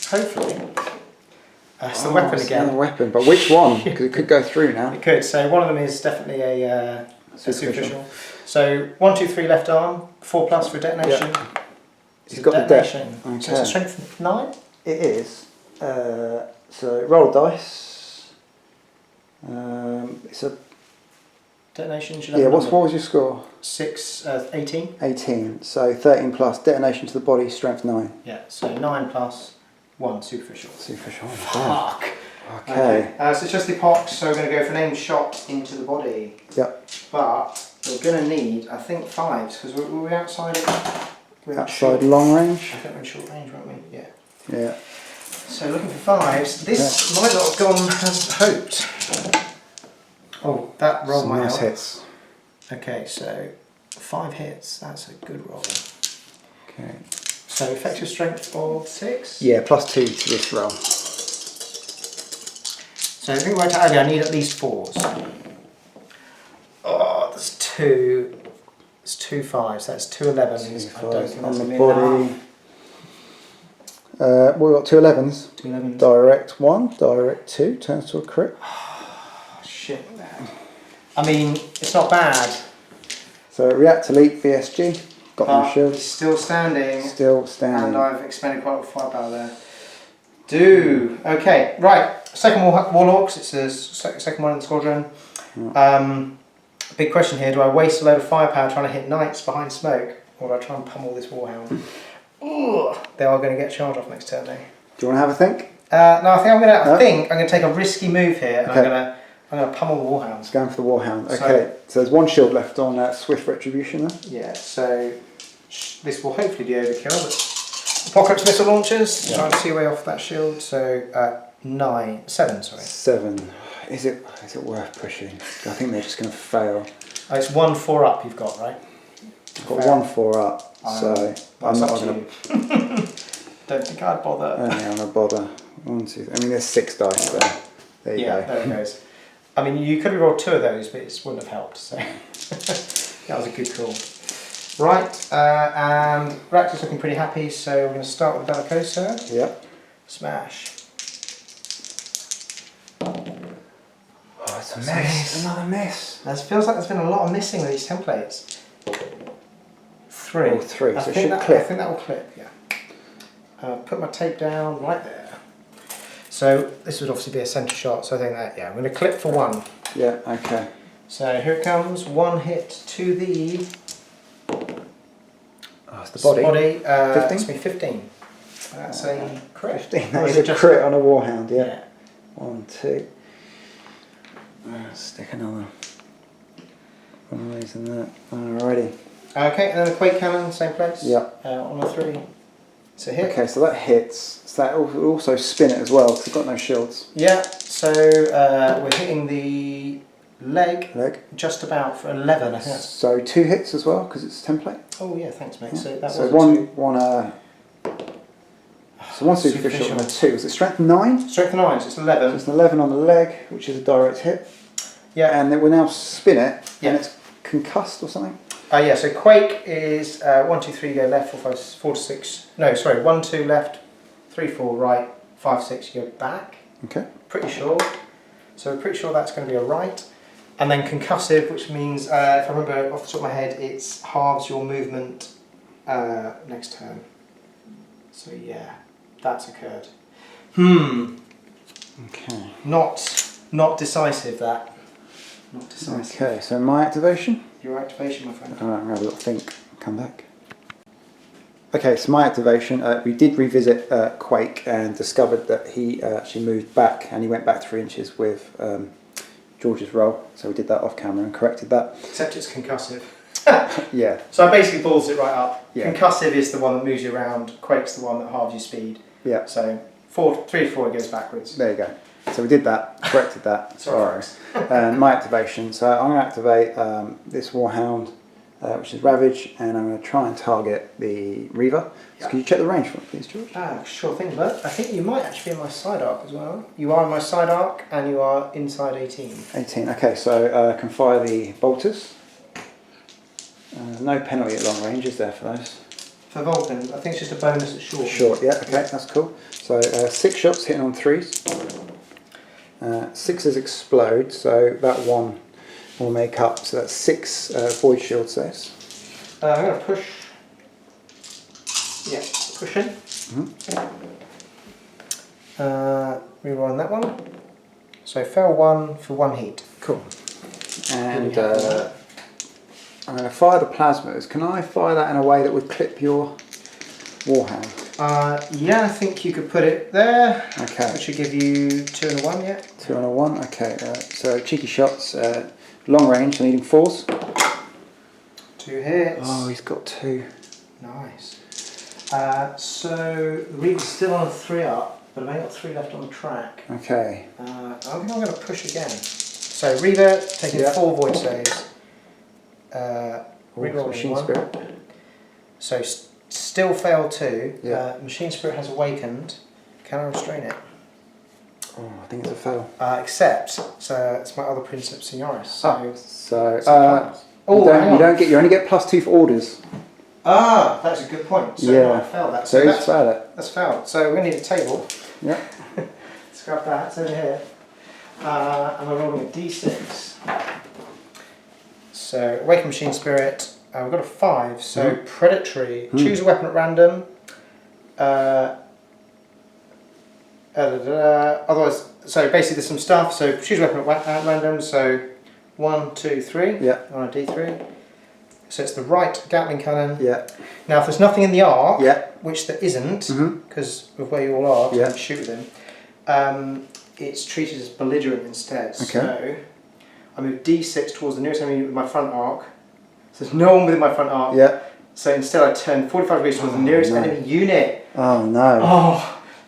Hopefully. It's the weapon again. The weapon, but which one? Because it could go through now. It could. So one of them is definitely a superficial. So 1, 2, 3 left arm, 4+ for detonation. Yeah. He's got detonation. The okay. So it's a strength 9? It is. So roll dice. It's a detonation. What was your score? 18. 18. So 13+, detonation to the body, strength 9. Yeah. So 9+. 1 superficial. Superficial. Fuck. Okay. So it's just the epoch, so we're going to go for an aimed shot into the body. Yep. But we're going to need, I think, 5s, because we're outside it. Outside long range? I think we're in short range, won't we? Yeah. Yeah. So looking for 5s. This might not have gone as hoped. Oh, that rolled my nice help. hits. Okay, so 5 hits. That's a good roll. Okay. So effective strength of 6? Yeah, +2 to this roll. So I think right earlier I need at least 4s. Oh, there's 2. It's 2 5s. That's 2 11s. I don't think that's on the gonna be body. enough. We've got 2 11s. 2 11s. Direct 1, direct 2, turns to a crit. Oh, shit. I mean, it's not bad. So react elite VSG. Got no But shields. it's still standing. Still standing. And I've expended quite a lot of firepower there. Okay, right. Second Warlord, 'cause it's the second one in the squadron. Big question here, do I waste a load of firepower trying to hit knights behind smoke? Or do I try and pummel this warhound? Ooh, they are going to get charged off next turn, eh? Do you want to have a think? No, I think I'm going to take a risky move here, and I'm going to pummel the warhounds. Going for the warhound. Okay, so there's 1 shield left on Swift Retribution then. Yeah, so this will hopefully be overkill, but Apocalypse missile launchers, trying to see your way off that shield. So 7, sorry. 7. Is it worth pushing? I think they're just going to fail. Oh, it's 1 4 up you've got, right? I've got 1 4 up, so I'm not going to. Don't think I'd bother. I'm going to bother. 1, 2. I mean, there's 6 dice there. There you go. There it goes. I mean, you could have rolled 2 of those, but it wouldn't have helped. So that was a good call. Right, and Rax is looking pretty happy, so we're going to start with Bellicosa. Yep. Smash. Oh, it's a miss. Another miss. It feels like there's been a lot of missing with these templates. 3. Oh, 3. I So it think should clip. I think that will clip, yeah. Put my tape down right there. So this would obviously be a centre shot, so I think that, yeah, I'm going to clip for 1. Yeah, okay. So here it comes, 1 hit to the... Oh, it's the body. 15? It's It's me 15. That's a crit. 15. Or That is is it a just crit on a warhound, yeah. Yeah. 1, 2. Stick another one of these in there. Alrighty. Okay, and then the Quake Cannon, same place? Yep. On a 3. It's a hit. Okay, so that hits. So that will also spin it as well, because it's got no shields. Yeah, so we're hitting the leg just about for 11, I think. So 2 hits as well, because it's template. Oh yeah, thanks mate. Yeah. So that so was one superficial and a 2. Is it strength 9? Strength 9, so it's 11. So it's an 11 on the leg, which is a direct hit. Yeah. And then we'll now spin it, Yeah. and it's concussed or something. Yeah, so Quake is 1, 2, 3, go left, 4, 5, 4 to 6. No, sorry, 1, 2 left, 3, 4 right, 5, 6 you go back. Okay. Pretty sure. So we're pretty sure that's going to be a right. And then concussive, which means, if I remember off the top of my head, it's halves your movement next turn. So yeah, that's occurred. Okay. Not decisive, that. Not decisive. Okay, so my activation. Your activation, my friend. Alright, I'm going to have a little think, come back. Okay, so my activation, we did revisit Quake and discovered that he actually moved back, and he went back 3 inches with George's roll, so we did that off camera and corrected that. Except it's concussive. Yeah. So I basically balls it right up. Yeah. Concussive is the one that moves you around, Quake's the one that halves your speed. Yeah. So 3 to 4 goes backwards. There you go. So we did that, corrected that. Sorry. And my activation, so I'm going to activate this Warhound, which is Ravage, and I'm going to try and target the Reaver. So can you check the range for me, please, George? Sure thing, bud. I think you might actually be in my side arc as well. You are in my side arc, and you are inside 18. 18, okay, so I can fire the bolters. There's no penalty at long range, is there, for those? For Vulcan, I think it's just a bonus at short. Short, yeah, okay, that's cool. So 6 shots hitting on 3s. 6s explode, so that 1 will make up, so that's 6 void shield saves. I'm going to push. Yeah, push in. Reroll that one. So fail 1 for 1 heat. Cool. And I'm going to fire the plasmas. Can I fire that in a way that would clip your Warhound? Yeah, I think you could put it there. Okay. Which should give you 2 and a 1, yeah? 2 and a 1, okay. So cheeky shots, long range, needing 4s. 2 hits. Oh, he's got 2. Nice. So the Reaver's still on a 3 up, but I've only got 3 left on the track. Okay. I think I'm going to push again. So Reaver taking 4 void saves. Reroll Machine 1. Spirit. So still fail 2. Yeah. Machine Spirit has awakened. Can I restrain it? Oh, I think it's a fail. Except, so it's my other Princeps and Reaver. You only get +2 for orders. Ah, that's a good point. So yeah. I failed that. So it's failed. That's failed. So we're going to need a table. Yeah. Let's grab that. It's over here. And we're rolling a d6. So Awaken Machine Spirit. We've got a 5. So Predatory. Choose a weapon at random. Otherwise, so basically there's some stuff. So choose a weapon at random. So 1, 2, 3. Yeah. On a d3. So it's the right Gatling cannon. Yeah. Now, if there's nothing in the arc, Yeah. which there isn't, because of where you all are, to shoot with him, it's treated as belligerent instead. Okay. So I move d6 towards the nearest enemy with my front arc. So there's no one within my front arc. Yeah. So instead, I turn 45 degrees towards the nearest enemy unit. Oh no.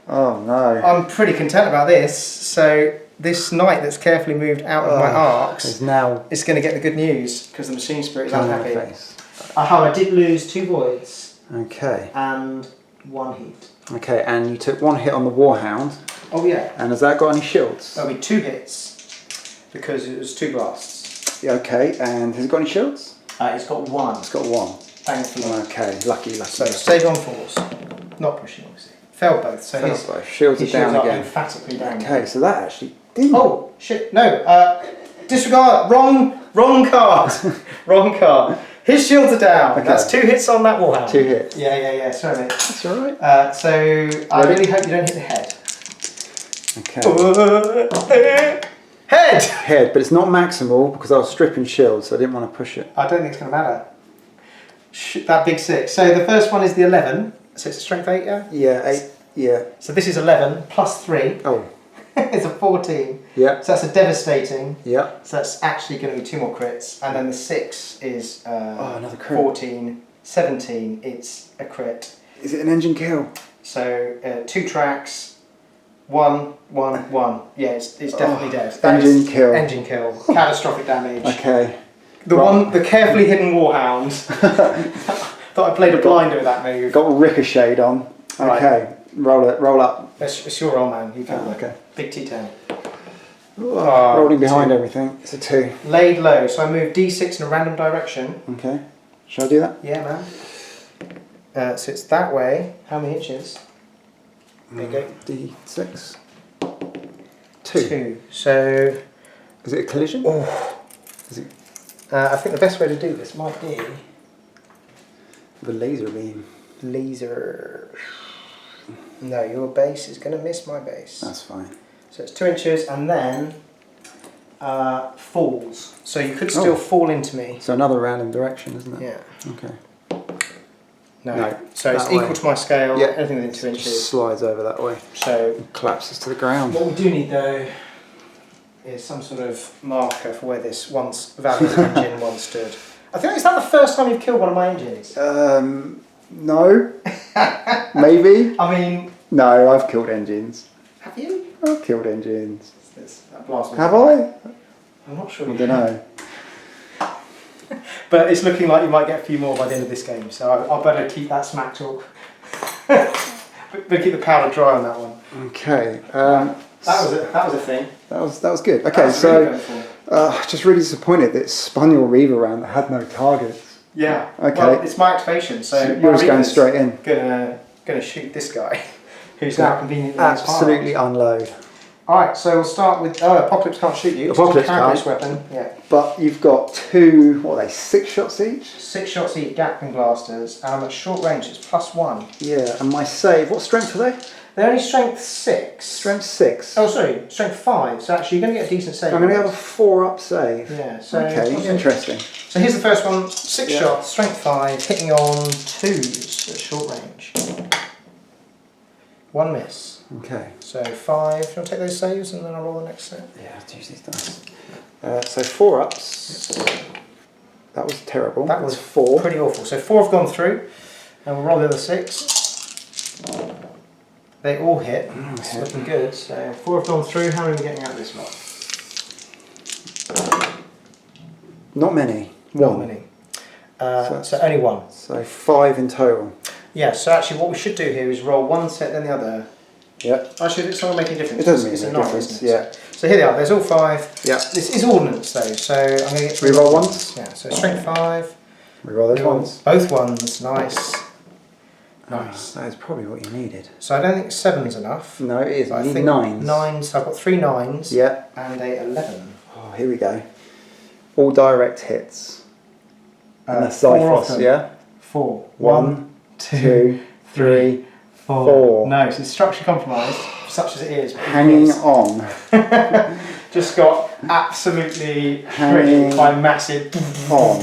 Oh no. I'm pretty content about this. So this knight that's carefully moved out of my arcs is now going to get the good news because the Machine Spirit is unhappy. face. I did lose 2 voids. Okay. And 1 heat. Okay, and you took 1 hit on the Warhound. Oh yeah. And has that got any shields? That'll be 2 hits because it was 2 blasts. Yeah, okay, and has it got any shields? It's got 1. It's got 1. Thankfully. Okay, lucky. So save on 4s. Not pushing, obviously. Failed both. So his shields are down again. Emphatically down. Okay, so that actually didn't. Oh shit! No. Disregard. Wrong card. Wrong card. His shields are down. Okay. That's 2 hits on that Warhound. 2 hits. Yeah. Sorry, mate. That's alright. So I really hope you don't hit the head. Okay. Head, but it's not maximal because I was stripping shields, so I didn't want to push it. I don't think it's going to matter. That big 6. So the first one is the 11. So it's a strength 8, yeah? Yeah, 8. Yeah. So this is 11 plus 3. Oh. It's a 14. Yeah. So that's a devastating. Yeah. So that's actually going to be 2 more crits. And then the 6 is another crit. 14. 17. It's a crit. Is it an engine kill? So 2 tracks. 1, 1, 1. Yeah, it's definitely dead. Engine kill. Engine kill. Catastrophic damage. Okay. The carefully hidden Warhound. Thought I played a blinder with that move. Got ricocheted on. Okay. Right. Roll up. It's your roll, man. You can. Okay. Big T10. Rolling behind everything. It's a 2. Laid low. So I move D6 in a random direction. Okay. Shall I do that? Yeah, man. So it's that way. How many inches? There you go. D6. 2. So. Is it a collision? Oh. Is it? I think the best way to do this might be the laser beam. Laser. No, your base is going to miss my base. That's fine. So it's 2 inches and then falls. So you could still fall into me. So another random direction, isn't it? Yeah. Okay. No. So it's equal to my scale. Yeah. Anything within 2 inches. Just slides over that way. So collapses to the ground. what we do need though is some sort of marker for where this valiant engine once stood. I think is that the first time you've killed one of my engines? No. Maybe. I mean. No, I've killed engines. Have you? I've killed engines. That blast have I? I'm not sure. I don't know. But it's looking like you might get a few more by the end of this game, so I better keep that smack talk. But keep the powder dry on that one. Okay. That was a thing. That was good. Okay, so just really disappointed that it spun your Reaver around that had no targets. Yeah. Okay. Well, it's my activation, so you're just going straight in. Gonna shoot this guy, who's now conveniently absolutely unload. All right, so we'll start with Apocalypse can't shoot you. Apocalypse can't. Weapon. Yeah. But you've got 2. What are they? 6 shots each. 6 shots each. Gatling blasters, and I'm at short range. It's +1. Yeah, and my save. What strength are they? They're only strength 6. Strength 6. Oh, sorry, strength 5. So actually, you're going to get a decent save. I'm going to have a 4-up save. Yeah. So okay, interesting. So here's the first one. 6 shots, strength 5, hitting on 2s at short range. 1 miss. Okay. So 5. Do you want to take those saves and then I'll roll the next set? Yeah, let's use these dice. So 4 ups. That was terrible. That was 4. pretty awful. So 4 have gone through, and we'll roll the other 6. They all hit. It's looking good. So 4 have gone through. How many are we getting out of this lot? Not many. Not many. So only 1. So 5 in total. Yeah, so actually what we should do here is roll 1 set, then the other. Yeah. Actually, it's not going to make any difference. It doesn't It's make a any 9, difference, isn't it? yeah. So here they are, there's all 5. Yeah. This is ordnance though, so I'm going to get to Reroll ones? Yeah, so strength 5. Reroll those ones. Both 1s, nice. Nice. That is probably what you needed. So I don't think 7's enough. No, it is. I You need think 9s. 9s, I've got 3 9s. Yeah. And a 11. Oh, here we go. All direct hits. And that's 4 Zyphos, of them. yeah? 4. 1, 2, 3, 4. No, so it's structure compromised, such as it is. Hanging on. Just got absolutely Hanging critted by massive. on.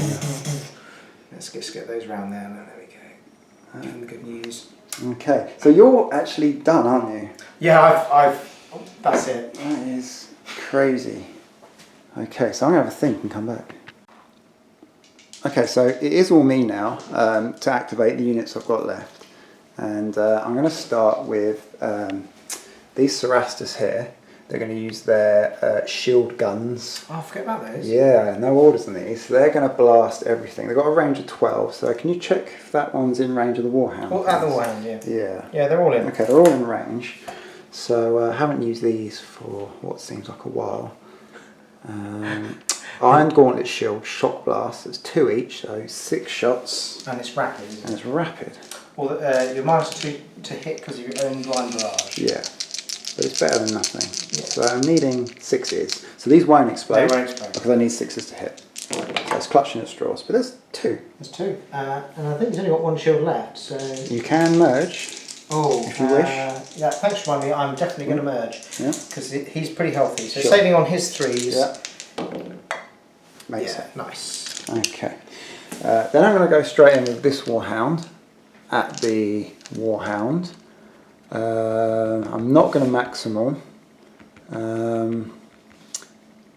Let's just get those round there. There we go. Give them the good news. Okay, so you're actually done, aren't you? Yeah, I've. That's it. That is crazy. Okay, so I'm going to have a think and come back. Okay, so it is all me now to activate the units I've got left. And I'm going to start with these Cerastus here. They're going to use their shield guns. Oh, forget about those. Yeah, no orders on these. So they're going to blast everything. They've got a range of 12, so can you check if that one's in range of the Warhound? Well, at the Warhound, yeah. Yeah. Yeah, they're all in. Okay, they're all in range. So I haven't used these for what seems like a while. Iron Gauntlet Shield, Shock Blast, there's 2 each, so 6 shots. And it's rapid, isn't it? And it's rapid. Well, you're -2 to hit because of your own blind barrage. Yeah, but it's better than nothing. Yeah. So I'm needing 6s. So these won't explode. They won't explode. Because I need 6s to hit. So it's clutching at straws, but there's 2. There's 2. And I think he's only got 1 shield left, so... You can merge. Oh, if you wish. Yeah, thanks for reminding me. I'm definitely going to merge. Yeah. Because he's pretty healthy. So Sure. saving on his 3s. Yeah. Makes it. Nice. Okay. Then I'm going to go straight in with this Warhound at the Warhound. I'm not going to maximal,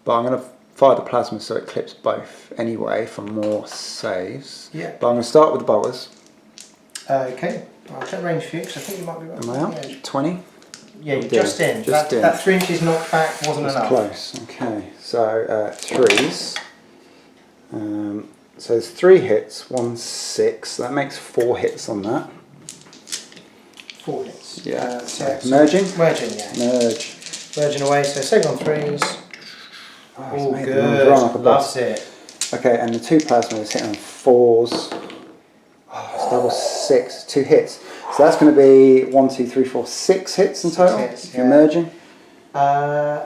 but I'm going to fire the plasma so it clips both anyway for more saves. Yeah. But I'm going to start with the boas. Okay. I'll check range for you because I think you might be right. Am I out? Yeah. 20? Yeah, you're just in. Just in. That 3 inches knockback wasn't That's enough. close. Okay. So 3s. So there's 3 hits, 1 6. So that makes 4 hits on that. 4 hits. Yeah. So Merging? Merging, yeah. Merge. Merging away. So saving on 3s. Oh, All it's made good. them run like a Loves boss. it. Okay, and the 2 plasma is hitting on 4s. Oh, it's double 6, 2 hits. So that's going to be 1, 2, 3, 4, 6 hits in total. hits, if you're yeah. merging.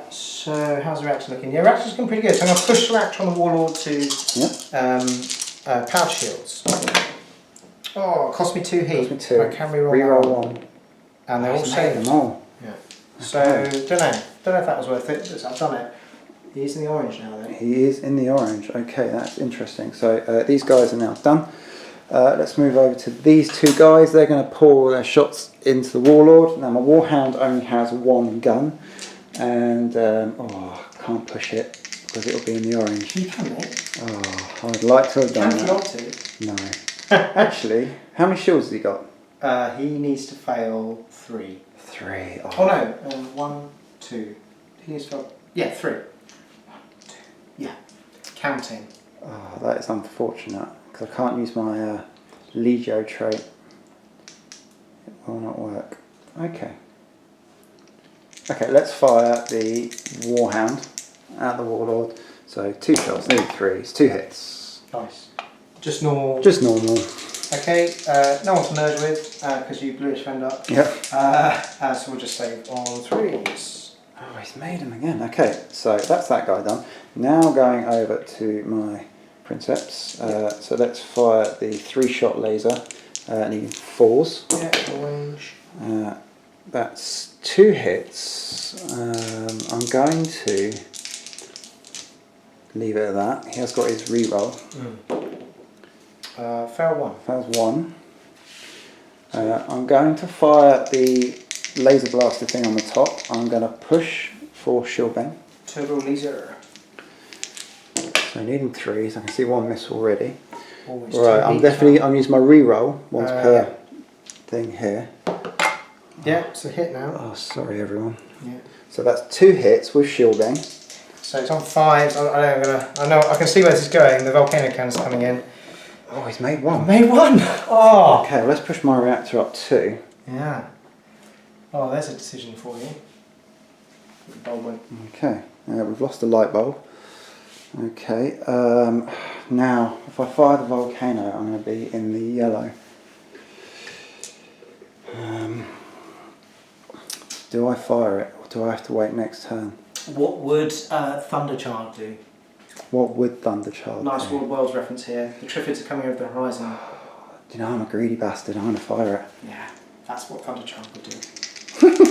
So how's the reaction looking? Yeah, reaction's looking pretty good. So I'm going to push the reactor on the Warlord to power shields. Oh, it cost me 2 heat. Cost me 2. I can reroll Reroll that 1. And they're all He's made saved. them all. Yeah. So don't know if that was worth it. I've done it. He's in the orange now then. He is in the orange. Okay, that's interesting. So these guys are now done. Let's move over to these 2 guys. They're going to pour their shots into the Warlord. Now my Warhound only has 1 gun, and I can't push it because it'll be in the orange. You can, mate. Oh, I would like to have done Can you that. not to? No. Actually, how many shields has he got? He needs to fail 3. 3. Oh no, 1, 2. He needs to fail. Yeah, 3. 1, 2. Yeah, counting. Oh, that is unfortunate because I can't use my Legio trait. It will not work. Okay. Okay, let's fire the Warhound at the Warlord. So 2 shots, nearly 3s, 2 hits. Nice. Just normal. Just normal. Okay, no one to merge with because you blew his friend up. Yep. So we'll just save on 3s. Oh, he's made him again. Okay, so that's that guy done. Now going over to my Princeps. So let's fire the 3-shot laser. Needing 4s. Yeah, orange. That's 2 hits. I'm going to leave it at that. He has got his reroll. Fail 1. Fails 1. I'm going to fire the laser blaster thing on the top. I'm going to push for shield bang. Turbo laser. So needing 3s. I can see 1 miss already. Always Right, I'm using my reroll once per thing here. Yeah, it's a hit now. Oh, sorry everyone. Yeah. So that's 2 hits with shield bang. So it's on 5. I know. I can see where this is going. The volcano cannon's coming in. Oh, he's made 1. Made 1. Oh. Okay, well, let's push my reactor up 2. Yeah. Oh, there's a decision for you. Bulb went. Okay, we've lost the light bulb. Okay, now if I fire the volcano, I'm going to be in the yellow. Do I fire it, or do I have to wait next turn? What would Thunderchild do? What would Thunderchild Nice do? Worlds reference here. The Triffids are coming over the horizon. Do you know, I'm a greedy bastard, I'm going to fire it. Yeah, that's what Thunderchild would do.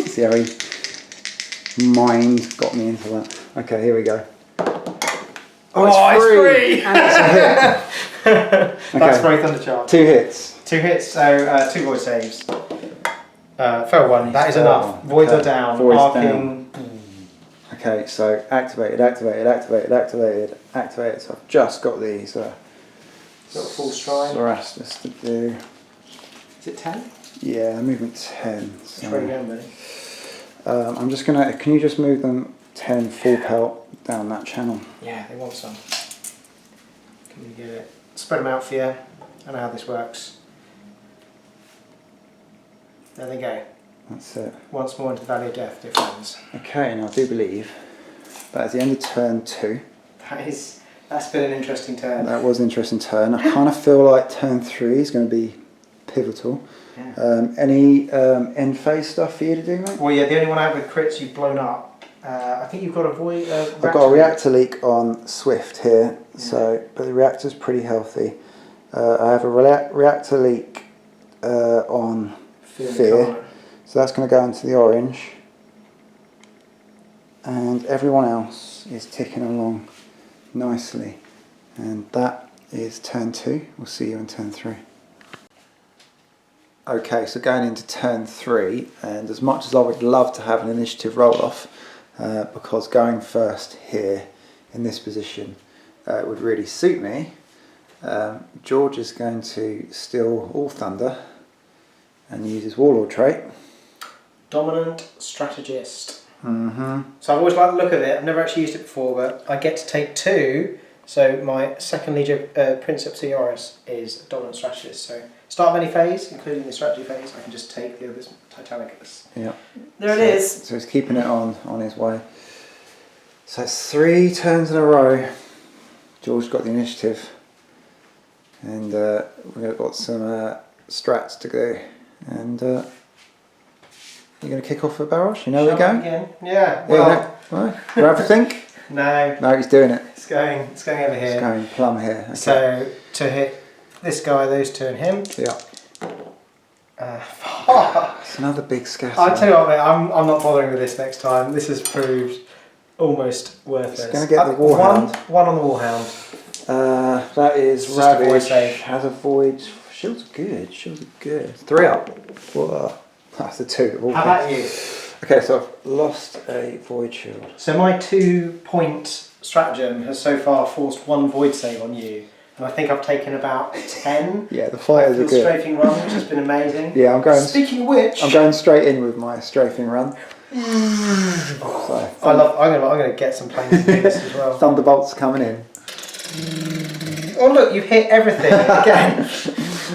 See how he mind got me into that. Okay, here we go. Oh, it's free! And it's a hit. That's Okay. very Thunderchild. 2 hits. 2 hits, so 2 void saves. Fail 1, that is Fail enough. one. Voids Okay. are down. Voids Arcing. Okay, so activated. So I've just got these Got a full stride. Erastus to do. Is it 10? Yeah, movement 10. So, Which way are you going, buddy? I'm just gonna. Can you just move them 10 full pelt down that channel? Yeah, they want some. Can you get it? Spread them out for you. I know how this works. There they go. That's it. Once more into the Valley of Death, dear friends. Okay, now I do believe that is the end of turn 2. That's been an interesting turn. That was an interesting turn. I kind of feel like turn 3 is going to be pivotal. Yeah. Any end phase stuff for you to do, mate? Well, yeah, the only one out with crits you've blown up. I think you've got a void. I've got a reactor leak on Swift here, so but the reactor's pretty healthy. I have a reactor leak on Fear, so that's going to go into the orange, and everyone else is ticking along nicely, and that is turn 2. We'll see you in turn 3. Okay, so going into turn 3, and as much as I would love to have an initiative roll off, because going first here in this position would really suit me, George is going to steal all thunder and use his Warlord trait. Dominant strategist. Mm-hmm. So I've always liked the look of it. I've never actually used it before, but I get to take 2. So my second Legio Princeps and Reaver is a dominant strategist. So start of any phase, including the strategy phase, I can just take the Adeptus Titanicus. Yeah. There it is. So he's keeping it on his way. So it's 3 turns in a row. George got the initiative, and we've got some strats to go. And you're going to kick off for a barrage? You know where we're going? Again. Yeah. Well, Right. You have to think? no. No, he's doing it. It's going over here. It's going plumb here. Okay. So to hit this guy, those 2 and him. Yeah. Oh. It's another big scatter. I tell you what, mate, I'm not bothering with this next time. This has proved almost worthless. It's going to get the Warhound. One on the Warhound. That is It's just a void Ravage. save. Has a void. Shields are good. Shields are good. 3 up. Whoa. That's the 2. How about you? Okay, so I've lost a void shield. So my 2-point stratagem has so far forced 1 void save on you, and I think I've taken about 10. Yeah, the fighters are Your good. strafing run, which has been amazing. Yeah, I'm going. Speaking of which, I'm going straight in with my strafing run. So, I'm gonna get some planes to do this as well. Thunderbolts coming in. Oh look, you've hit everything again.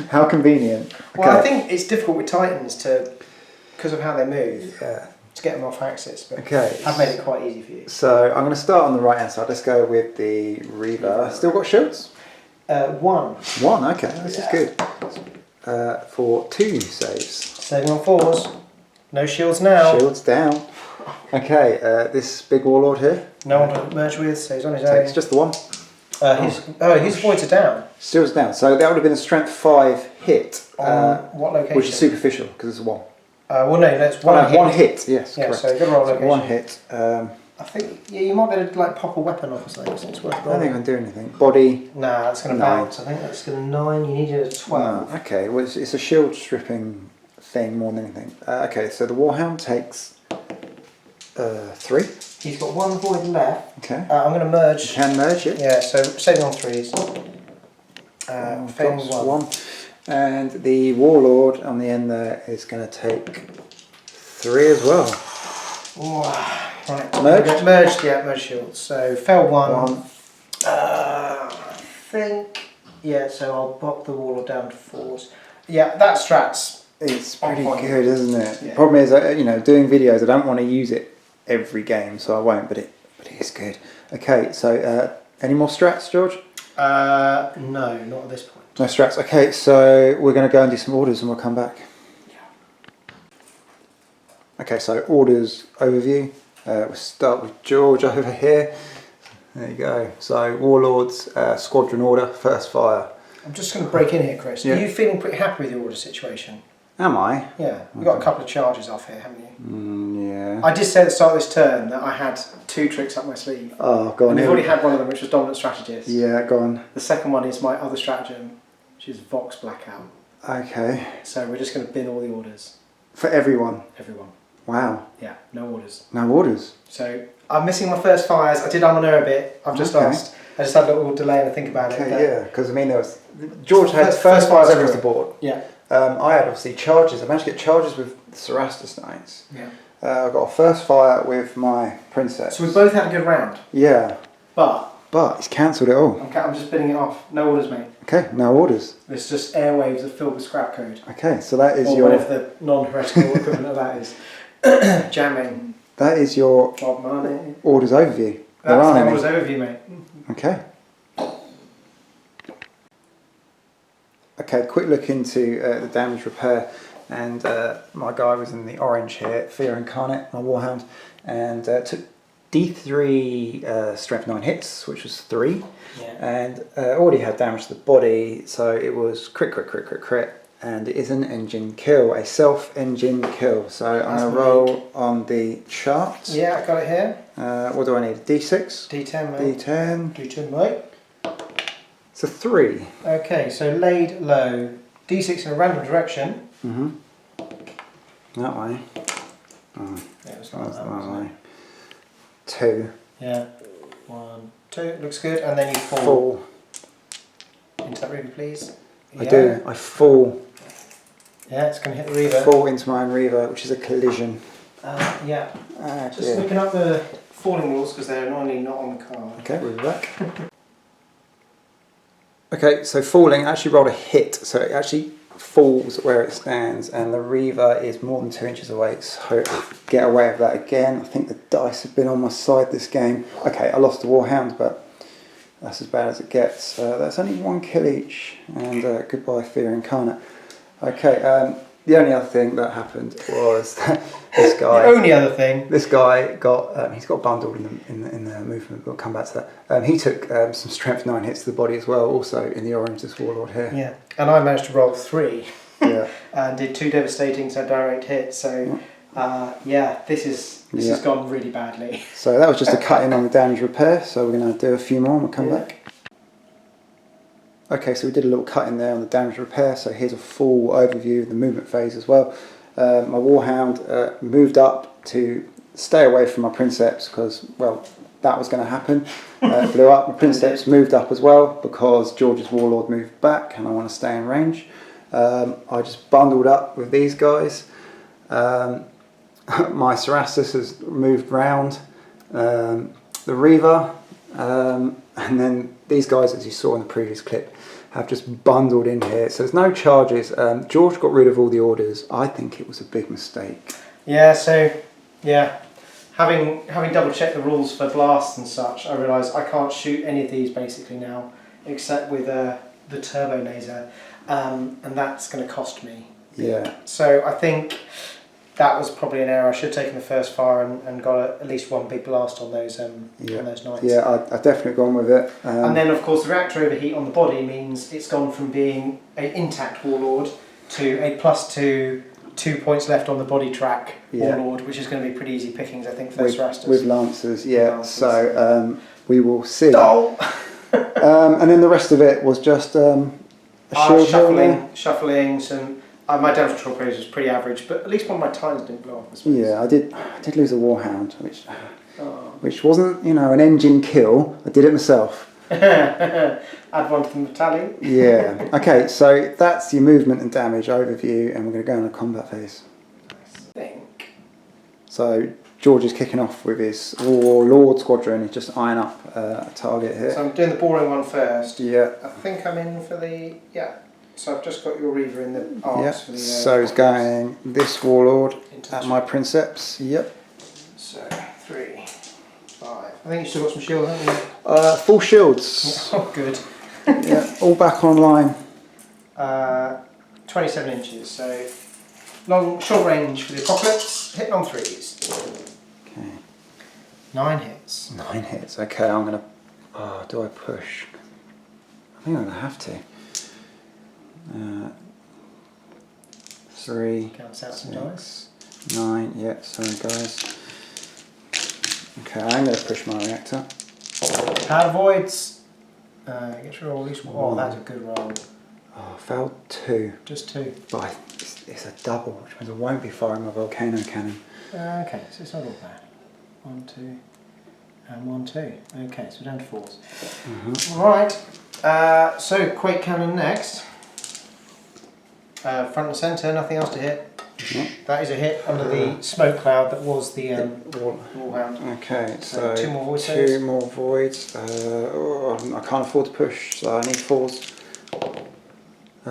How convenient. Well, I Okay. think it's difficult with Titans because of how they move, Yeah. to get them off axis. But Okay. I've made it quite easy for you. So I'm going to start on the right hand side. Let's go with the Reaver. Still got shields? 1. 1. Okay, this is good. For 2 saves. Saving on 4s. No shields now. Shields down. Okay, this big Warlord here. No one to merge with, so he's on his Takes own. just the 1. His voids are down. Shields down. So that would have been a strength 5 hit. On what location? Which is superficial because it's a 1. Well, no, that's one hit. 1 hit, yes, Yeah, correct. so you've got to roll So location. 1 hit. I think you might be able to pop a weapon off or something. So it's worth I don't rolling. think I can do anything. Body. Nah, that's going to 9. bounce. I think that's going to 9. You need a 12. Okay, well it's a shield stripping thing more than anything. Okay, so the Warhound takes 3. He's got 1 void left. Okay. I'm going to merge. You can merge it. Yeah, so saving on 3s. Failing Drops 1. And the Warlord on the end there is going to take 3 as well. Right. Merged? Merged, yeah, merged shields. So fail 1. 1. I think, yeah, so I'll pop the Warlord down to 4s. Yeah, that strats. It's pretty good, isn't it? Yeah. The problem is, doing videos, I don't want to use it every game, so I won't, but it is good. Okay, so any more strats, George? No, not at this point. No strats. Okay, so we're going to go and do some orders and we'll come back. Yeah. Okay, so orders overview. We'll start with George over here. There you go. So Warlord's squadron order, first fire. I'm just going to break in here, Chris. Yeah. Are you feeling pretty happy with your order situation? Am I? Yeah, you've got a couple of charges off here, haven't you? Yeah. I did say at the start of this turn that I had 2 tricks up my sleeve. Oh, go on. And you've already had one of them, which was Dominant Strategist. Yeah, go on. The second one is my other stratagem, which is Vox Blackout. Okay. So we're just going to bin all the orders. For everyone? Everyone. Wow. Yeah, no orders. No orders? So I'm missing my first fires. I did on air a bit. I've just asked. I just had a little delay and think about it. Okay, yeah, because I mean, there was George had first fires over the board. Yeah. I had obviously charges. I managed to get charges with the Cerastus Knights. Yeah. I got a first fire with my Princess. So we both had a good round. Yeah. But he's cancelled it all. I'm just binning it off. No orders, mate. Okay, no orders. It's just airwaves are filled with scrap code. Okay, so that is or your... whatever the non-heretical equivalent of that is. Jamming. That is your Bob Marley. orders overview. That's the orders overview, mate. Okay. Okay, quick look into the damage repair, and my guy was in the orange here, Fear Incarnate, my Warhound, and took D3 strength 9 hits, which was 3, Yeah. and already had damage to the body, so it was crit, and it is an engine kill, a self-engine kill. So I'm going to roll on the chart. Yeah, I got it here. What do I need? D6? D10, mate. D10. D10, mate. It's a 3. Okay, so laid low. D6 in a random direction. That way. Oh, Yeah, it was like that's that, that wasn't way. it? 2. Yeah. 1, 2. Looks good. And then you fall. Fall. Into that Reaver, please. I do. I fall. Yeah, it's going to hit the Reaver. Fall into my own Reaver, which is a collision. Yeah. Ah, Just dear. looking up the falling rules because they're normally not on the card. Okay, we'll be back. Okay, so falling actually rolled a hit, so it actually falls where it stands, and the Reaver is more than 2 inches away, so get away with that again. I think the dice have been on my side this game. Okay, I lost the Warhound, but that's as bad as it gets. That's only 1 kill each, and goodbye Fear Incarnate. Okay, the only other thing that happened was that this guy... The only other thing... This guy got, he's got bundled in the movement, we'll come back to that. He took some strength 9 hits to the body as well, also in the orange, this Warlord here. Yeah, and I managed to roll 3. Yeah. And did 2 devastating, so direct hits, so yeah, this has gone really badly. So that was just a cut in on the damage repair, so we're going to do a few more and we'll come back. Okay, so we did a little cut in there on the damage repair, so here's a full overview of the movement phase as well. My Warhound moved up to stay away from my Princeps because, well, that was going to happen. Blew up. My Princeps moved up as well because George's Warlord moved back and I want to stay in range. I just bundled up with these guys. My Cerastus has moved round. The Reaver, and then these guys, as you saw in the previous clip, have just bundled in here. So there's no charges. George got rid of all the orders. I think it was a big mistake. Yeah, so, yeah. Having double checked the rules for blasts and such, I realised I can't shoot any of these basically now, except with the turbo laser, and that's going to cost me. Yeah. So I think that was probably an error. I should have taken the first fire and got at least 1 big blast on those knights. Yeah, I've definitely gone with it. And then of course the reactor overheat on the body means it's gone from being an intact Warlord to a +2, 2 points left on the body track Warlord, which is going to be pretty easy pickings, I think, for those Cerastus. With Lancers, yeah. So we will see. Oh. And then the rest of it was just a shield shuffling some My damage control praise was pretty average, but at least one of my tines didn't blow off. I suppose. Yeah, I did lose a Warhound, which wasn't, you know, an engine kill. I did it myself. Add one to the tally. Yeah. Okay, so that's your movement and damage overview, and we're going to go on a combat phase. I think. So George is kicking off with his Warlord squadron. He's just eyeing up a target here. So I'm doing the boring one first. Yeah. I think I'm in for the So I've just got your Reaver in the arcs. Yeah. For the, So he's going this Warlord into at my Princeps. Yep. So 3, 5. I think you still got some shield, haven't you? Full shields. Oh, good. Yeah. All back online. 27 inches. So short range for the apocalypse. Hitting on 3s. Okay. 9 hits. 9 hits. Okay, I'm gonna. Oh, do I push? I think I'm gonna have to. 3, Counts out some dice. 9. Yeah, sorry guys. Okay, I'm gonna push my reactor. Power voids. Get to roll at least one. Oh, that's a good roll. Oh, failed 2. Just 2. But it's a double, which means I won't be firing my volcano cannon. Okay, so it's not all bad. 1, 2, and 1, 2. Okay, so we're down to 4s. Right. So Quake cannon next. Front and centre, nothing else to hit. That is a hit under the smoke cloud that was the Warhound. Okay, so 2 more voids. 2 more voids. I can't afford to push, so I need 4s.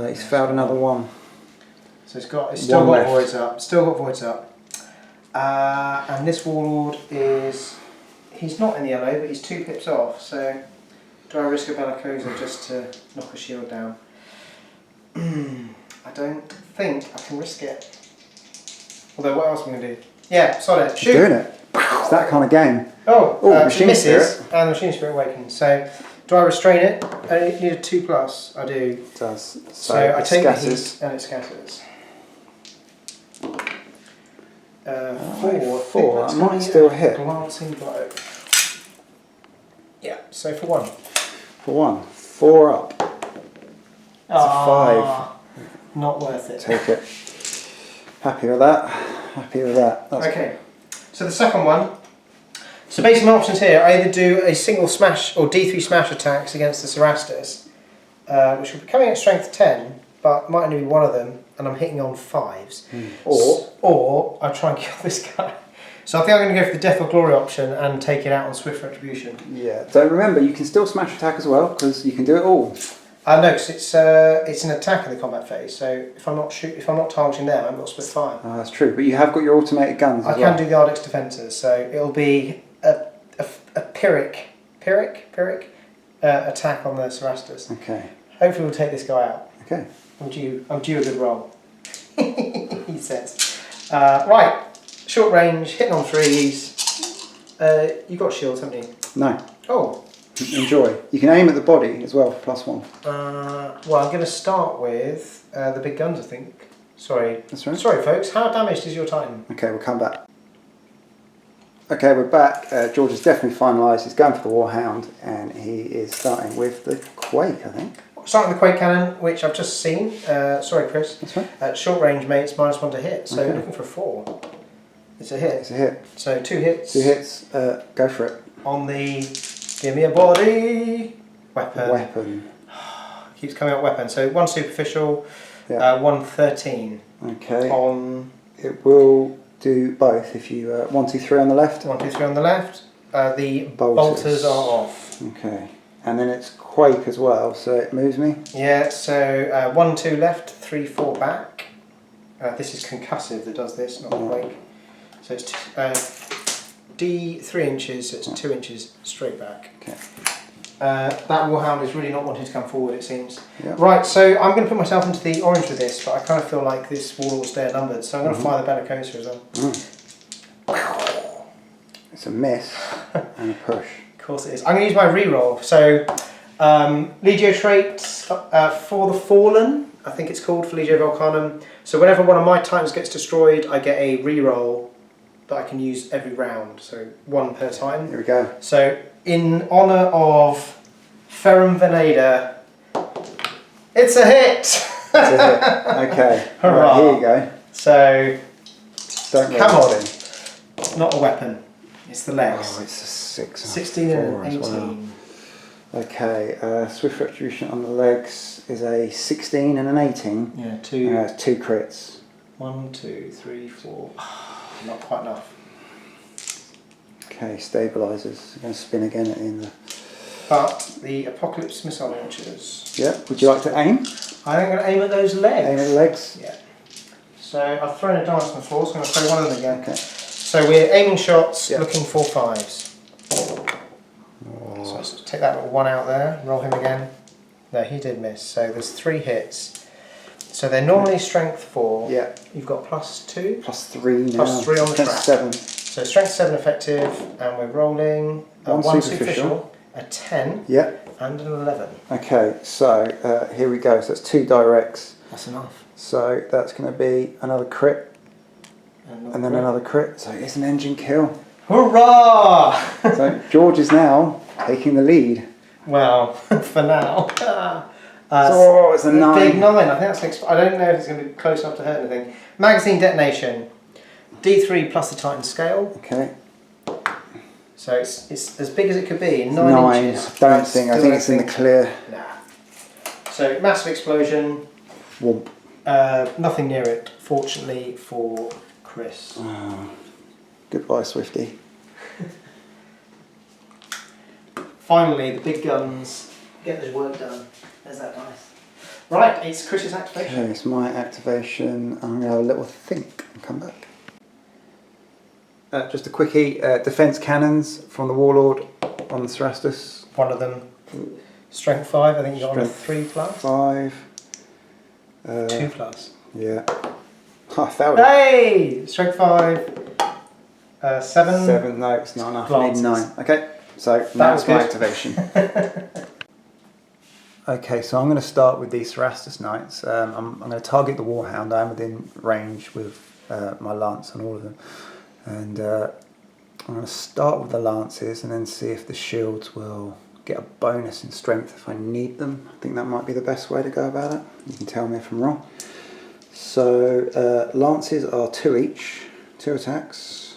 He's failed another one. So it's still got left. voids up. Still got voids up. And this Warlord he's not in the yellow, but he's 2 pips off. So do I risk a Bellicosa just to knock a shield down? I don't think I can risk it. Although, what else am I going to do? Yeah, solid. Shoot! Doing it. It's that kind of game. She misses, and the Machine Spirit awakens. So, do I restrain it? I need a 2+. I do. It does. So I take the heat, and it scatters. 4. 4. I might still hit. Glancing blow. Yeah, so for 1. For 1. 4 up. It's a 5. Not worth it. Take it. Happy with that. Happy with that. That's okay. So the second one. So basically my options here, I either do a single smash or D3 smash attacks against the Cerastus, which will be coming at strength 10, but might only be one of them, and I'm hitting on 5s. Or I try and kill this guy. So I think I'm going to go for the Death or Glory option and take it out on Swift Retribution. Yeah. So remember, you can still smash attack as well, because you can do it all. No, because it's an attack in the combat phase. So if I'm not targeting them, I'm not split fire. Oh, that's true. But you have got your automated guns as well. I can do the Adeptus Defenders, so it'll be a Pyrrhic attack on the Cerastus. Okay. Hopefully we'll take this guy out. Okay. I'm due a good roll. He says. Right, short range, hitting on 3s. You got shields, haven't you? No. Oh. Enjoy. You can aim at the body as well for +1. Well, I'm going to start with the big guns, I think. Sorry. That's right. Sorry, folks. How damaged is your Titan? Okay, we'll come back. Okay, we're back. George has definitely finalised. He's going for the Warhound, and he is starting with the Quake, I think. Starting with the Quake Cannon, which I've just seen. Sorry, Chris. That's right. Short range, mate. It's -1 to hit. So Okay. looking for a 4. It's a hit. It's a hit. So 2 hits. 2 hits. Go for it. On the give me a body weapon. Weapon. Keeps coming up weapon. So 1 superficial, Yeah. 1 13. Okay. On It will do both if you 1, 2, 3 on the left. 1 2 3 on the left. The bolters are off. Okay. And then it's Quake as well, so it moves me. Yeah. So 1 2 left, 3 4 back. This is concussive that does this, not Quake. So it's D 3 inches, so it's 2 inches straight back. Okay. That Warhound is really not wanting to come forward, it seems. Yep. Right, so I'm going to put myself into the orange with this, but I kind of feel like this Warlord's there numbered, so I'm going to fire the Bellicosa as well. It's a miss and a push. Of course it is. I'm going to use my reroll. So, Legio traits for the Fallen, I think it's called, for Legio Vulcanum. So whenever one of my Titans gets destroyed, I get a reroll that I can use every round, so 1 per Titan. Here we go. So, in honour of Ferrum Veneda, it's a hit! That's a hit. Okay. Hurrah. Right, here you go. So, Don't come roll on. it. Not a weapon. It's the legs. Oh, it's a 6. 16 and 4 an as 18. well. Okay, Swift Retribution on the legs is a 16 and an 18. Yeah, 2. It's 2 crits. 1, 2, 3, 4. Not quite enough. Okay, stabilizers. Going to spin again at the end. But the Apocalypse missile launchers. Yeah. Would you like to aim? I think I'm going to aim at those legs. Aim at the legs. Yeah. So I've thrown a dice on the floor, so I'm going to throw one of them again. Okay. So we're aiming shots, Yeah. looking for 5s. Oh. So let's take that little one out there, roll him again. No, he did miss. So there's 3 hits. So they're normally strength 4. Yeah. You've got +2. +3 now. +3 on the Strength trap. 7. So strength 7 effective, and we're rolling One one superficial. superficial, a 10, Yeah. and an 11. Okay, so here we go. So it's 2 directs. That's enough. So that's going to be another crit, and then another crit. So it's an engine kill. Hurrah! So George is now taking the lead. Well, for now. So it's a 9. Big 9. I think that's. I don't know if it's going to be close enough to hurt anything. Magazine detonation. D3 plus the Titan scale. Okay. So it's as big as it could be. 9 9. inches. Don't think. I think it's in the clear. Nah. So massive explosion. Whoomp. Nothing near it, fortunately for Chris. Oh. Goodbye, Swifty. Finally, the big guns get this work done. There's that dice. Right, it's Chris's activation. Okay, it's my activation. I'm going to have a little think and come back. Just a quickie. Defense cannons from the Warlord on the Strastus. One of them, strength 5. I think you got on a Strength 3 plus. 5. 2 plus. Yeah. I failed it. Hey! Strength 5. 7. 7. No, it's not enough. I need Glances. 9. Okay, so was that's my good. activation. Okay, so I'm going to start with these Cerastus Knights. I'm going to target the Warhound. I am within range with my lance on all of them. And I'm going to start with the lances and then see if the shields will get a bonus in strength if I need them. I think that might be the best way to go about it. You can tell me if I'm wrong. So lances are 2 each, 2 attacks.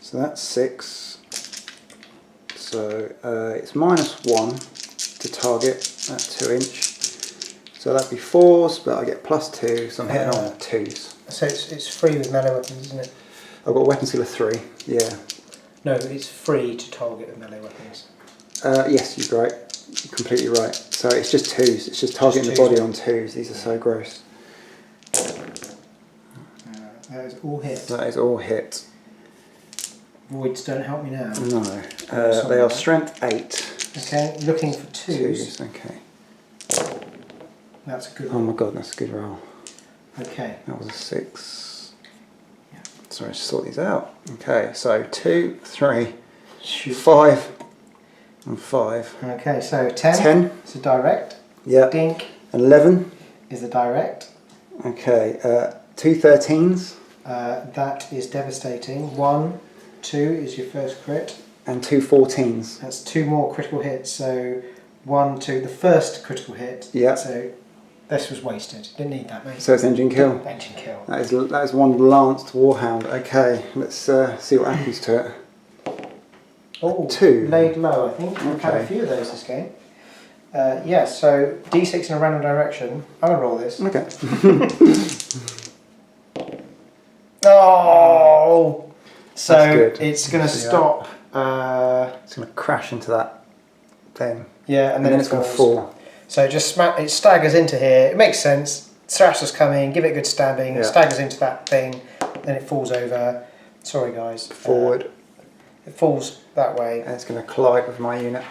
So that's 6. So it's -1 to target at 2 inch. So that'd be 4s, but I get +2, so I'm hitting on 2s. So it's free with melee weapons, isn't it? I've got a weapon skill of 3, yeah. No, it's free to target with melee weapons. Yes, you're right. You're completely right. So it's just 2s. It's just targeting the body on 2s. These are so gross. That is all hit. That is all hit. Voids don't help me now. No. They are strength 8. Okay, looking for 2s. 2s, okay. That's a good Oh one. my god, that's a good roll. Okay. That was a 6. Yeah. Sorry, just sort these out. Okay, so 2, 3, Shoot. 5, and 5. Okay, so 10. 10. It's a direct. Yeah. Dink 11. is a direct. Okay, 2 13s. That is devastating. 1, 2 is your first crit. And 2 14s. That's 2 more critical hits. So 1, 2, the first critical hit. Yeah. So this was wasted. Didn't need that, mate. So it's engine kill. Engine kill. That is one lanced warhound. Okay, let's see what happens to it. Oh, 2. laid low, I think. We've had a Okay. few of those this game. Yeah, so D6 in a random direction. I'm going to roll this. Okay. Oh! So That's good. it's going to See that? stop. It's going to crash into that thing. Yeah, And then it's going to fall. So it just it staggers into here. It makes sense. Thrashers come in, give it a good stabbing. Yeah. It staggers into that thing, then it falls over. Sorry, guys. Forward. It falls that way. And it's going to collide with my unit.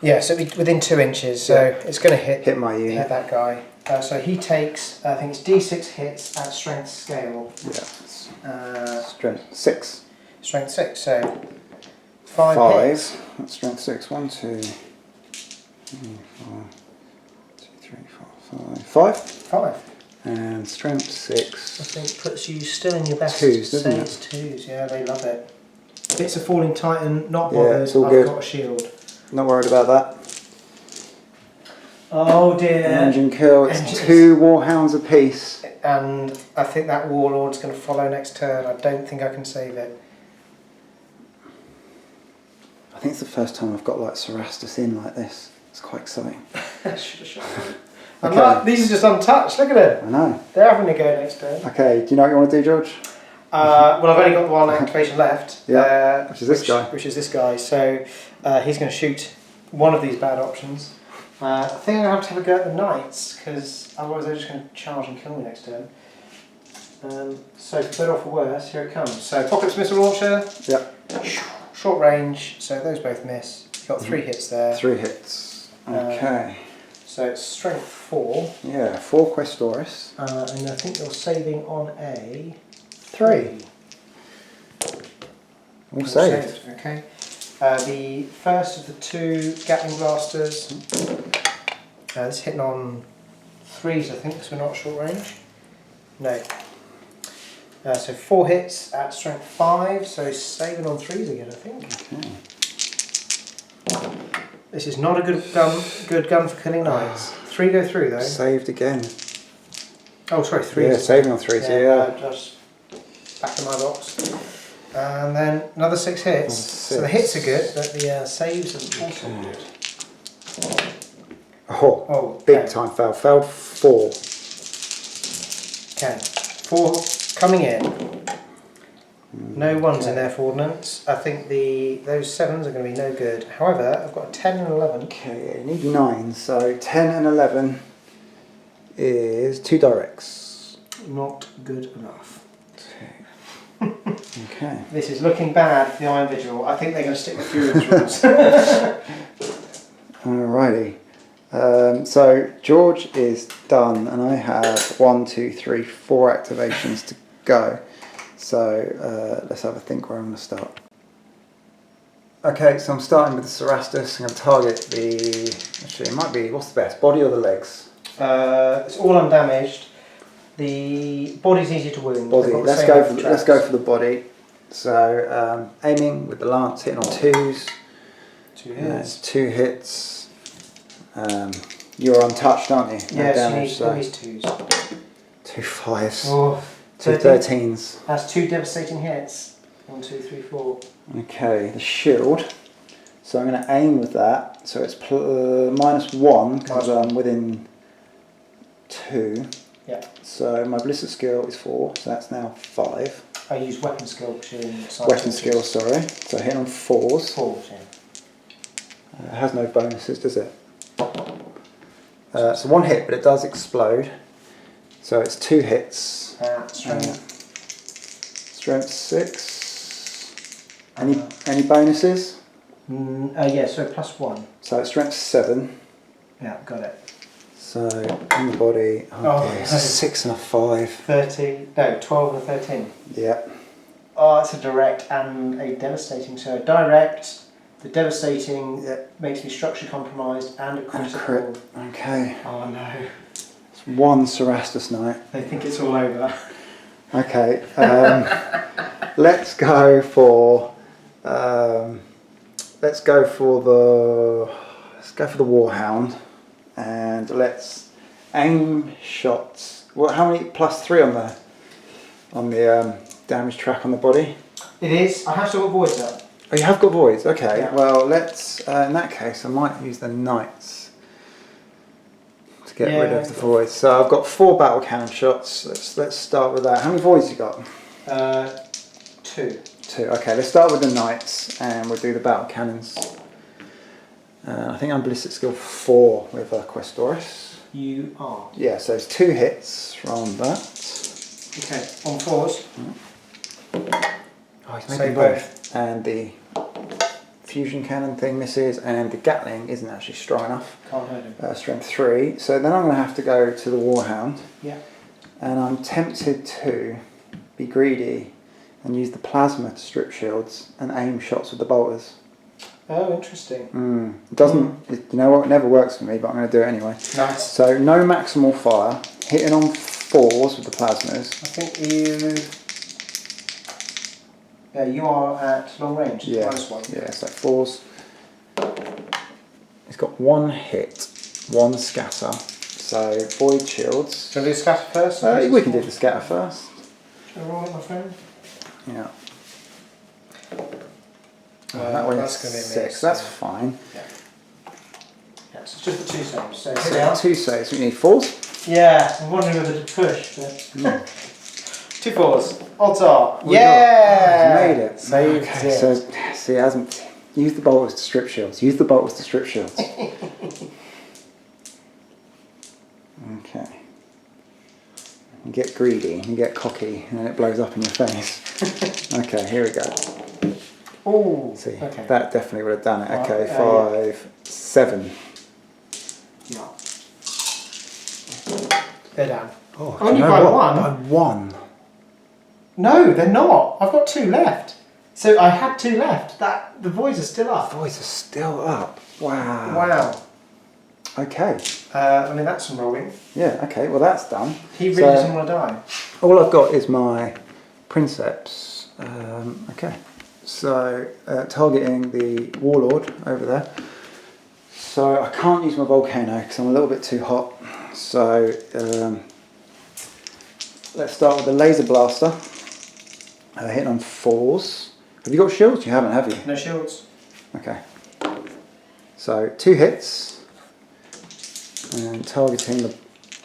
Yeah, so it'll be within 2 inches. So it's going to Hit my unit. hit that guy. So he takes, I think it's D6 hits at strength scale. Yeah. Strength 6. Strength 6. So 5 hits. 5. That's strength 6. 1, 2, 3, 4, 2, 3, 4, 5. 5. 5. And strength I 6. think puts you still in your best 2s, doesn't it? saves. 2s, yeah, they love it. Bits of falling titan, not Yeah, bothered. it's all I've good. got a shield. Not worried about that. Oh dear. Engine kill. It's 2 warhounds apiece. And I think that Warlord's going to follow next turn. I don't think I can save it. I think it's the first time I've got like Cerastus in like this. It's quite exciting. I should have shot them. Okay. These are just untouched. Look at it. I know. They're having a go next turn. Okay. Do you know what you want to do, George? Well, I've only got the one activation left. Yeah. Which is this guy. Which is this guy. So he's going to shoot one of these bad options. I think I'm going to have a go at the knights, because otherwise they're just going to charge and kill me next turn. So for better or for worse, here it comes. So Apocalypse Missile Launcher. Yep. Short range, so those both miss. You've got 3 hits there. 3 hits. Okay. So it's strength 4. Yeah, 4 Questoris. And I think you're saving on a 3. All saved. Okay. The first of the 2 Gatling blasters. It's hitting on 3s, I think, because we're not short range. No. So 4 hits at strength 5, so saving on 3s again, I think. Okay. This is not a good gun for killing knights. 3 go through though. Saved again. Oh, sorry, 3. Yeah, saving on 3s. Yeah. Just back in my box. And then another 6 hits. 6. So the hits are good, but the saves are also good. Oh, big time fail. Failed 4. Okay. 4 coming in. No 1s in there for ordnance. I think those 7s are going to be no good. However, I've got a 10 and 11. Okay, you need 9. So 10 and 11 is 2 directs. Not good enough. Okay. This is looking bad for the Iron Vigil. I think they're going to stick with Furious rules. Alrighty. So George is done, and I have 1, 2, 3, 4 activations to go. So let's have a think where I'm going to start. Okay, so I'm starting with the Cerastus. I'm going to target the. Actually, it might be. What's the best, body or the legs? It's all undamaged. The body's easy to wound. Body. Let's go for the body. So aiming with the lance, hitting on 2s. 2 hits. 2 hits. You're untouched, aren't you? No yes, damage, you need at least 2s. 2 5s. Oh, 2 13s. That's 2 devastating hits. 1, 2, 3, 4. Okay, the shield. So I'm going to aim with that. So it's -1 because I'm within 2. Yeah. So my ballistic skill is 4, so that's now 5. I use weapon skill to Weapon skill, sorry. So hitting on 4s. 4s, yeah. It has no bonuses, does it? So 1 hit, but it does explode. So it's 2 hits. Strength 6. Any bonuses? Yeah, so +1. So it's strength 7. Yeah, got it. So in the body, it's a 6 and a 5. 13, no, 12 and a 13. Yeah. Oh, it's a direct and a devastating. So a direct, the devastating makes me structure compromised and a critical. Crit. Okay. Oh no. It's 1 Cerastus Knight. They think it's all over. Okay. Let's go for the Warhound, and let's aim shots. Well, how many +3 on the damage track on the body? It is. I have to got voids up. Oh, you have got voids. Okay. Yeah. Well, let's. In that case, I might use the knights to get rid of the voids. So I've got 4 battle cannon shots. Let's start with that. How many voids you got? 2. 2. Okay. Let's start with the knights, and we'll do the battle cannons. I think I'm ballistic skill 4 with Questoris. You are. Yeah. So it's 2 hits from that. Okay. On 4s. Oh, he's making both. And the fusion cannon thing misses, and the Gatling isn't actually strong enough. Can't hurt him. Strength 3. So then I'm going to have to go to the Warhound. Yeah. And I'm tempted to be greedy and use the plasma to strip shields and aim shots with the bolters. Oh, interesting. It doesn't. You know what? It never works for me, but I'm going to do it anyway. Nice. So no maximal fire. Hitting on 4s with the plasmas. I think you are at long range. Yeah. -1. Yeah. So 4s. It's got 1 hit. 1 scatter. So void shields. Shall we do the scatter first? We can do the scatter first. Shall I roll it, my friend? Yeah. That way that's it's going to be a 6. mix, That's yeah. fine. Yeah. Yeah, so it's just the 2 saves. So So here we are. 2 saves. We need 4s. Yeah, I'm wondering whether to push. But 2 4s. Odds are. We've made it. Saved Okay, it. so see, it hasn't. Use the bolters to strip shields. Use the bolters to strip shields. Okay. You get greedy, you get cocky, and then it blows up in your face. Okay, here we go. Oh, See, okay. that definitely would have done it. Right, Okay, 5, 7. Yeah. They're down. Oh, Only do you know by what? 1? By 1. No, they're not. I've got 2 left. So I had 2 left. The voids are still up. Voids are still up. Wow. Wow. Okay. I mean, that's some rolling. Yeah, okay, well that's done. He really doesn't want to die. All I've got is my Princeps. Okay, so targeting the Warlord over there. So I can't use my Volcano because I'm a little bit too hot. So let's start with the Laser Blaster. Hitting on 4s. Have you got shields? You haven't, have you? No shields. Okay. So 2 hits. And targeting the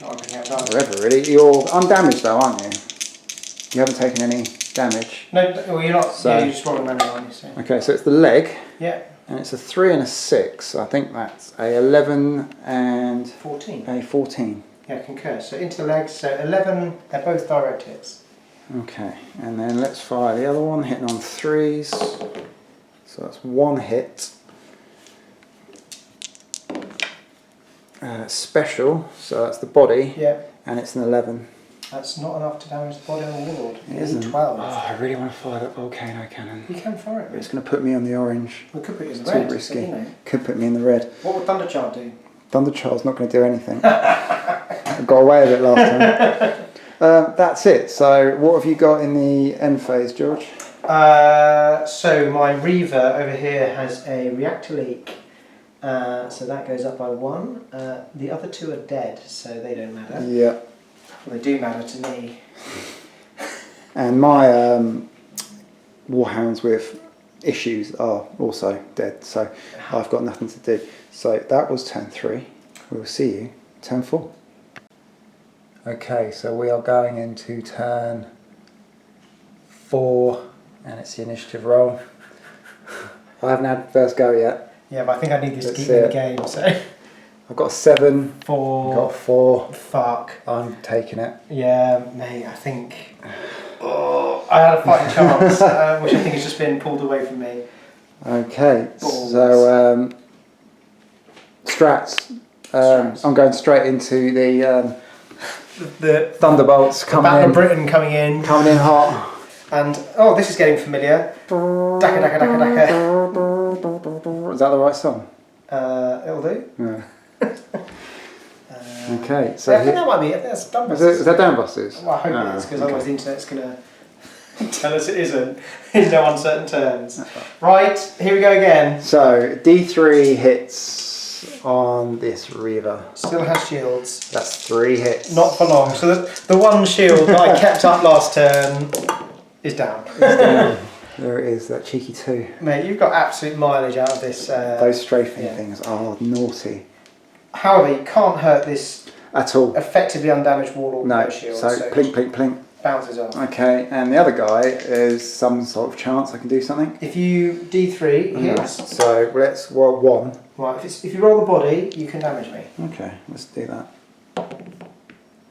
wherever really. You're undamaged though, aren't you? You haven't taken any damage. No, well you're not. So, yeah, you're just rolling money on you. So. Okay, so it's the leg. Yeah. And it's a 3 and a 6. So I think that's a 11 and 14. a 14. Yeah, concur. So into the legs. So 11. They're both direct hits. Okay, and then let's fire the other one, hitting on 3s. So that's 1 hit. Special, so that's the body. Yeah. And it's an 11. That's not enough to damage the body of a Warlord. It isn't. 12. Oh, I really want to fire that Volcano Cannon. You can fire But it. it's going to put me on the orange. We could put it in the Too red. risky. So, you know. Could put me in the red. What would Thunderchild do? Thunderchild's not going to do anything. I got away with it last time. That's it. So what have you got in the end phase, George? So my Reaver over here has a reactor leak. So that goes up by 1. The other 2 are dead, so they don't matter. Yeah. Well, they do matter to me. And my Warhounds with issues are also dead, so I've got nothing to do. So that was turn 3. We will see you turn 4. Okay, so we are going into turn 4, and it's the initiative roll. I haven't had first go yet. Yeah, but I think I need this to Let's keep see me in the it. game, so... I've got a 7. 4. I've got a 4. Fuck. I'm taking it. Yeah, mate, I think... Oh, I had a fighting chance, which I think has just been pulled away from me. Okay, Balls. so strats. I'm going straight into the Thunderbolts coming Battle in. of Britain coming in. Coming in hot. And, oh, this is getting familiar. Daka daka daka daka. Is that the right song? It'll do. Yeah. Okay, so I think that might be, I think that's Dunbusters. is that Downbusters? Well, I hope it is, because otherwise the internet's going to tell us it isn't in no uncertain terms. Right, here we go again. So D3 hits on this Reaver. Still has shields. That's 3 hits. Not for long. So the one shield that I kept up last turn is down. There it is, that cheeky 2. Mate, you've got absolute mileage out of this. Those strafing yeah. things are naughty. However, you can't hurt this At all. effectively undamaged Warlord No, with a shield. so plink, plink, plink. Bounces off. Okay, and the other guy is some sort of chance I can do something. If you D3 hits, So let's roll 1. right, if you roll the body, you can damage me. Okay, let's do that.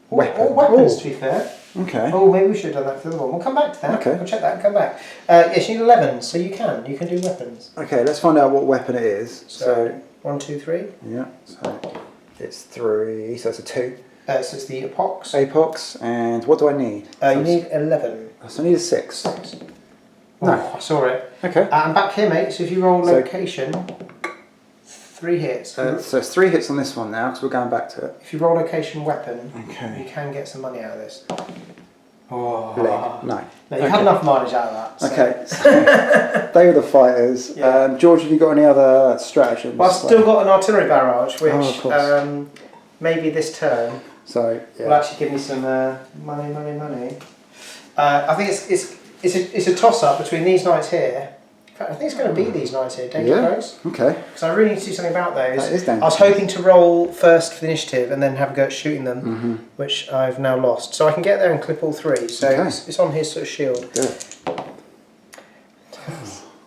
All weapons, to be fair. Okay. Oh, maybe we should have done that for the other one. We'll come back to that. Okay. We'll check that and come back. Yes, you need 11, so you can do weapons. Okay, let's find out what weapon it is. So 1, 2, 3. Yeah, so it's 3, so it's a 2. So it's the Apox. Apox, and what do I need? You need 11. So I need a 6. Oh, No. I saw it. Okay. I'm back here, mate. So if you roll So- location, 3 hits. So it's 3 hits on this one now, because we're going back to it. If you roll location weapon, Okay. you can get some money out of this. Oh. leg. No. No, you've had enough mileage out of that. So. Okay, so they were the fighters. Yeah. George, have you got any other stratagems? Well, I've still got an artillery barrage, which of course. maybe this turn So yeah. will actually give me some money. I think it's a toss up between these knights here. In fact, I think it's going to be these knights here. Don't you suppose? Okay. Because I really need to do something about those. That is dangerous. I was hoping to roll first for the initiative and then have a go at shooting them, which I've now lost. So I can get there and clip all three. So it's on his sort of shield. Good.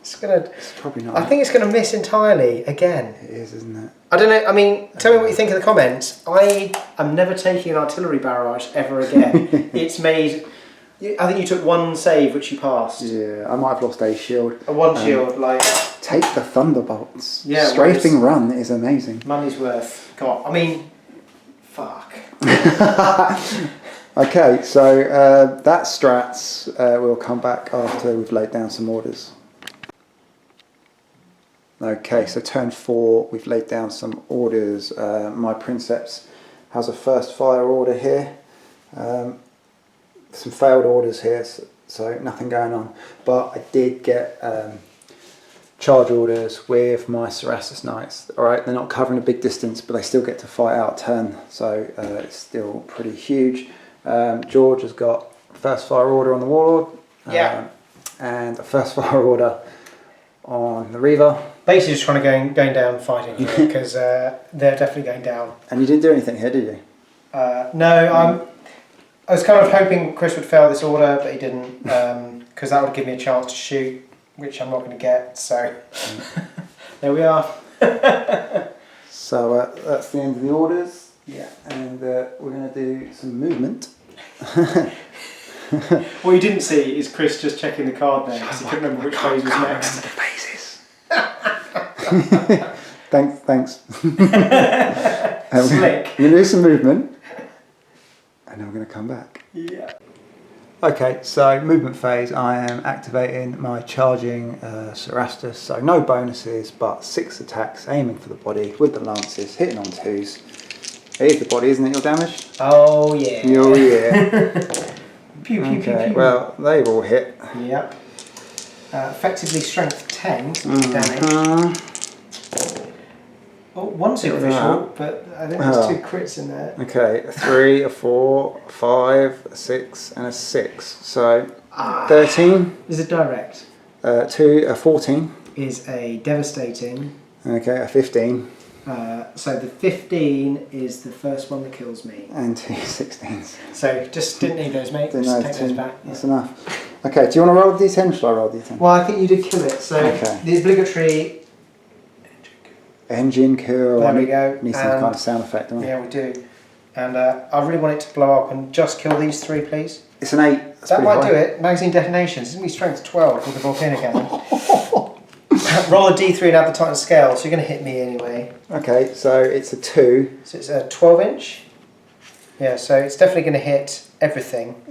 It's gonna. It's probably not. I think it's going to miss entirely again. It is, isn't it? I don't know. I mean, tell me what you think in the comments. I am never taking an artillery barrage ever again. It's made. I think you took one save, which you passed. Yeah, I might have lost a shield. One shield, like. Take the thunderbolts. Yeah, strafing run is amazing. Money's worth. Come on. I mean, fuck. Okay, so that's strats. We'll come back after we've laid down some orders. Okay, so turn 4, we've laid down some orders. My Princeps has a first fire order here. Some failed orders here, so nothing going on. But I did get charge orders with my Cerastus Knights. Alright, they're not covering a big distance, but they still get to fight out turn, so it's still pretty huge. George has got first fire order on the Warlord. And a first fire order on the Reaver. Basically just trying to going down fighting here, because they're definitely going down. And you didn't do anything here, did you? No, I was kind of hoping Chris would fail this order, but he didn't, because that would give me a chance to shoot, which I'm not going to get, so there we are. So that's the end of the orders. Yeah. And we're going to do some movement. What you didn't see is Chris just checking the card there, because he couldn't remember which phase was next. The phases. Thanks. Slick. We're going to do some movement. And then we're going to come back. Yeah. Okay, so movement phase, I am activating my charging Cerastus, so no bonuses, but 6 attacks, aiming for the body with the lances, hitting on 2s. It is the body, isn't it, your damage? Oh yeah. Oh yeah. Pew, pew, Okay, pew, pew. well, they all hit. Yep. Effectively strength 10 damage. Oh, one superficial, but I think there's 2 crits in there. Okay, 3, a 4, a 5, a 6, and a 6. So 13. Is it direct? 2, a 14. Is a devastating. Okay, a 15. So the 15 is the first one that kills me. And 2 16s. So just didn't need those, mate. Didn't Just know take two. those back. That's enough. Okay, do you want to roll a d10? Shall I roll a d10? Well, I think you did kill it. So Okay. the obligatory. Engine kill. There we go. Need some kind of sound effect, don't we? Yeah, we do. And I really want it to blow up and just kill these 3, please. It's an 8. That's That pretty might high. do it. Magazine detonations. It's going to be strength 12 with the volcano cannon. Roll a d3 and add the Titan scale, so you're going to hit me anyway. Okay, so it's a 2. So it's a 12 inch. Yeah, so it's definitely going to hit everything.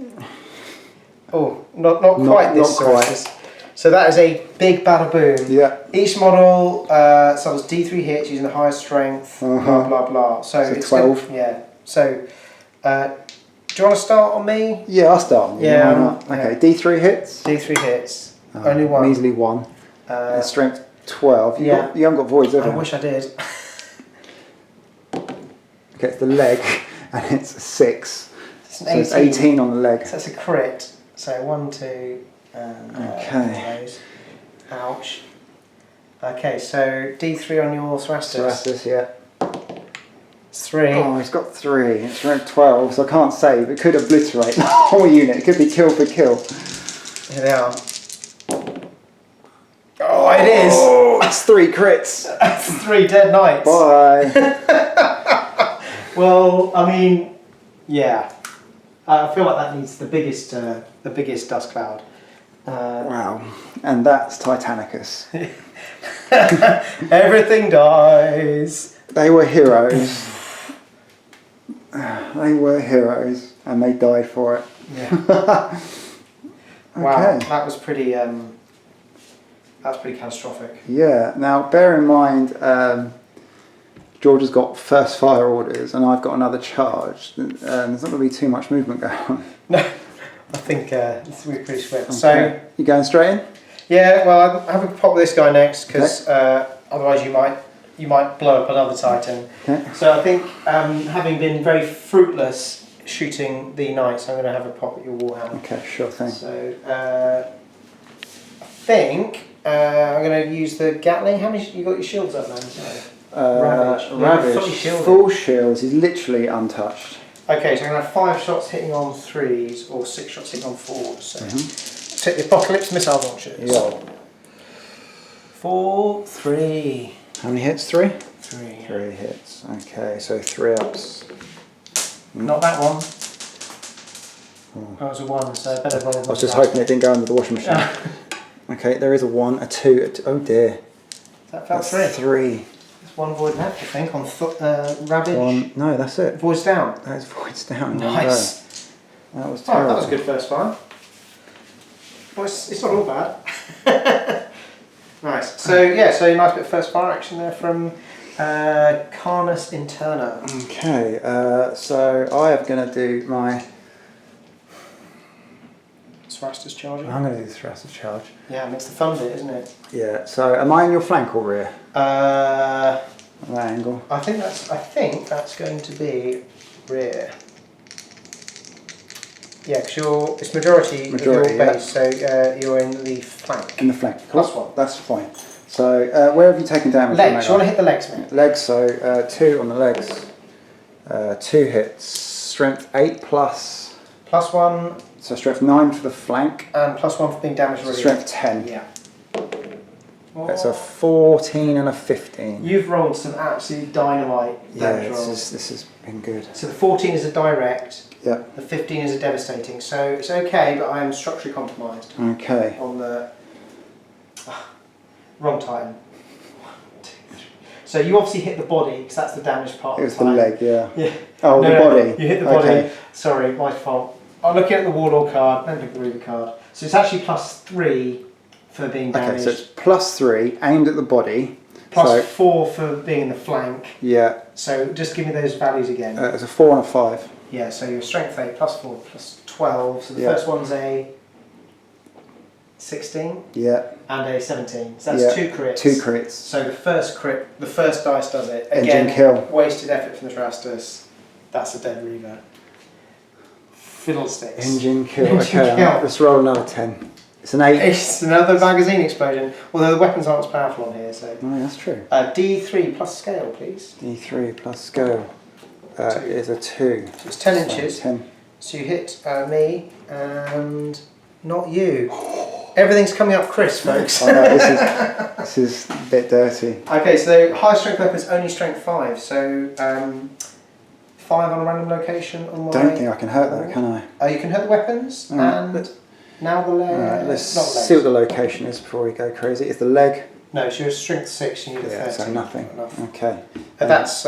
Oh, not quite this. Not quite. So that is a big bada boom. Yeah. Each model suffers D3 hits using the highest strength, blah blah blah. So it's 12. Yeah. So do you want to start on me? Yeah, I'll start on you. Yeah, Why not? Okay, D3 hits. D3 hits. Only one. Measly 1. And strength 12. You yeah. you haven't got voids, have you? I wish I did. Okay, it's the leg, and it's a 6. It's an So it's 18 on the leg. So that's a crit. So 1, 2, and Okay. those. Ouch. Okay, so D3 on your Cerastus. Cerastus, yeah. It's 3. Oh, it's got 3. It's rank 12, so I can't save. It could obliterate the whole unit. It could be kill for kill. Here they are. Oh, it is! Oh, it's 3 crits. That's 3 dead knights. Bye. Well, I mean, yeah. I feel like that needs the biggest dust cloud. Wow. And that's Titanicus. Everything dies. They were heroes. They were heroes, and they died for it. Yeah. Wow, Okay. that was pretty catastrophic. Yeah. Now, bear in mind, George has got first fire orders, and I've got another charge. There's not going to be too much movement going on. No. I think this will be pretty swift. Okay. So you going straight in? yeah, well, I'll have a pop with this guy next because otherwise you might blow up another Titan. Okay. So I think having been very fruitless shooting the knights, I'm going to have a pop at your Warhammer. Okay, sure thing. So I think I'm going to use the Gatling. How many you got your shields up, man? Sorry. Ravage, full shields, he's literally untouched. Okay, so I'm going to have 5 shots hitting on 3s or 6 shots hitting on 4s. So take the Apocalypse missile launchers. Yeah. 4, 3. How many hits? 3? 3. 3 hits. Okay, so 3 ups. Not that one. That was a 1, so better roll. I was just hoping it didn't go under the washing machine. Okay, there is a 1, a 2, oh dear. That felt That's 3. There's 1 void left, I think, on Ravage. 1, no, that's it. Voids down. That is voids down. Nice. That was Oh, terrible. that was good first fire. Well, it's not all bad. Nice. So yeah, so nice bit of first fire action there from Carnus Interna. Okay, so I am going to do my... Swasta's charging. I'm going to do the thrust of charge. Yeah, and it's the fun bit, isn't it? Yeah, so am I in your flank or rear? At that angle? I think that's going to be rear. Yeah, because it's majority of your base, so you're in the flank. In the flank. Cool. +1. That's fine. So where have you taken damage? Legs. You want to hit the legs, mate? Legs. So 2 on the legs. 2 hits. Strength 8 plus. +1. So strength 9 for the flank. And +1 for being damaged already. Strength 10. Yeah. That's a 14 and a 15. You've rolled some absolute dynamite damage rolls. This has been good. So the 14 is a direct. Yeah. The 15 is a devastating. So it's okay, but I am structurally compromised. Okay. On the wrong Titan. 1, 2, 3. So you obviously hit the body because that's the damaged part. It was of the Titan. leg, yeah. Yeah. Oh, No, the body. You hit the body. Okay. Sorry, my fault. I'm looking at the Warlord card. Don't pick the Reaver card. So it's actually +3 for being damaged. Okay, so it's +3 aimed at the body. +4 for being in the flank. Yeah. So just give me those values again. It's a 4 and a 5. Yeah, so your strength 8 +4 +12. So the Yeah. first one's a 16 Yeah. and a 17. So that's 2 crits. 2 crits. So the first crit, the first dice does it. Engine Again, kill. wasted effort from the Thrastus. That's a dead Reaver. Fiddlesticks. Engine kill. Engine Okay, kill. let's roll another 10. It's an 8. It's another magazine explosion. Although the weapons aren't as powerful on here, so. No, that's true. D3 plus scale, please. D3 plus scale is a 2. So it's 10 inches. 10. So you hit me and not you. Everything's coming up crisp, folks. Oh, no, this is a bit dirty. Okay, so high strength weapons only strength 5. So 5 on a random location on my. Don't think I can hurt that, can I? You can hurt the weapons and now the leg. Alright, let's not legs. see what the location is before we go crazy. It's the leg. No, so you're strength 6. You need a 13. So nothing. Enough. Okay. That's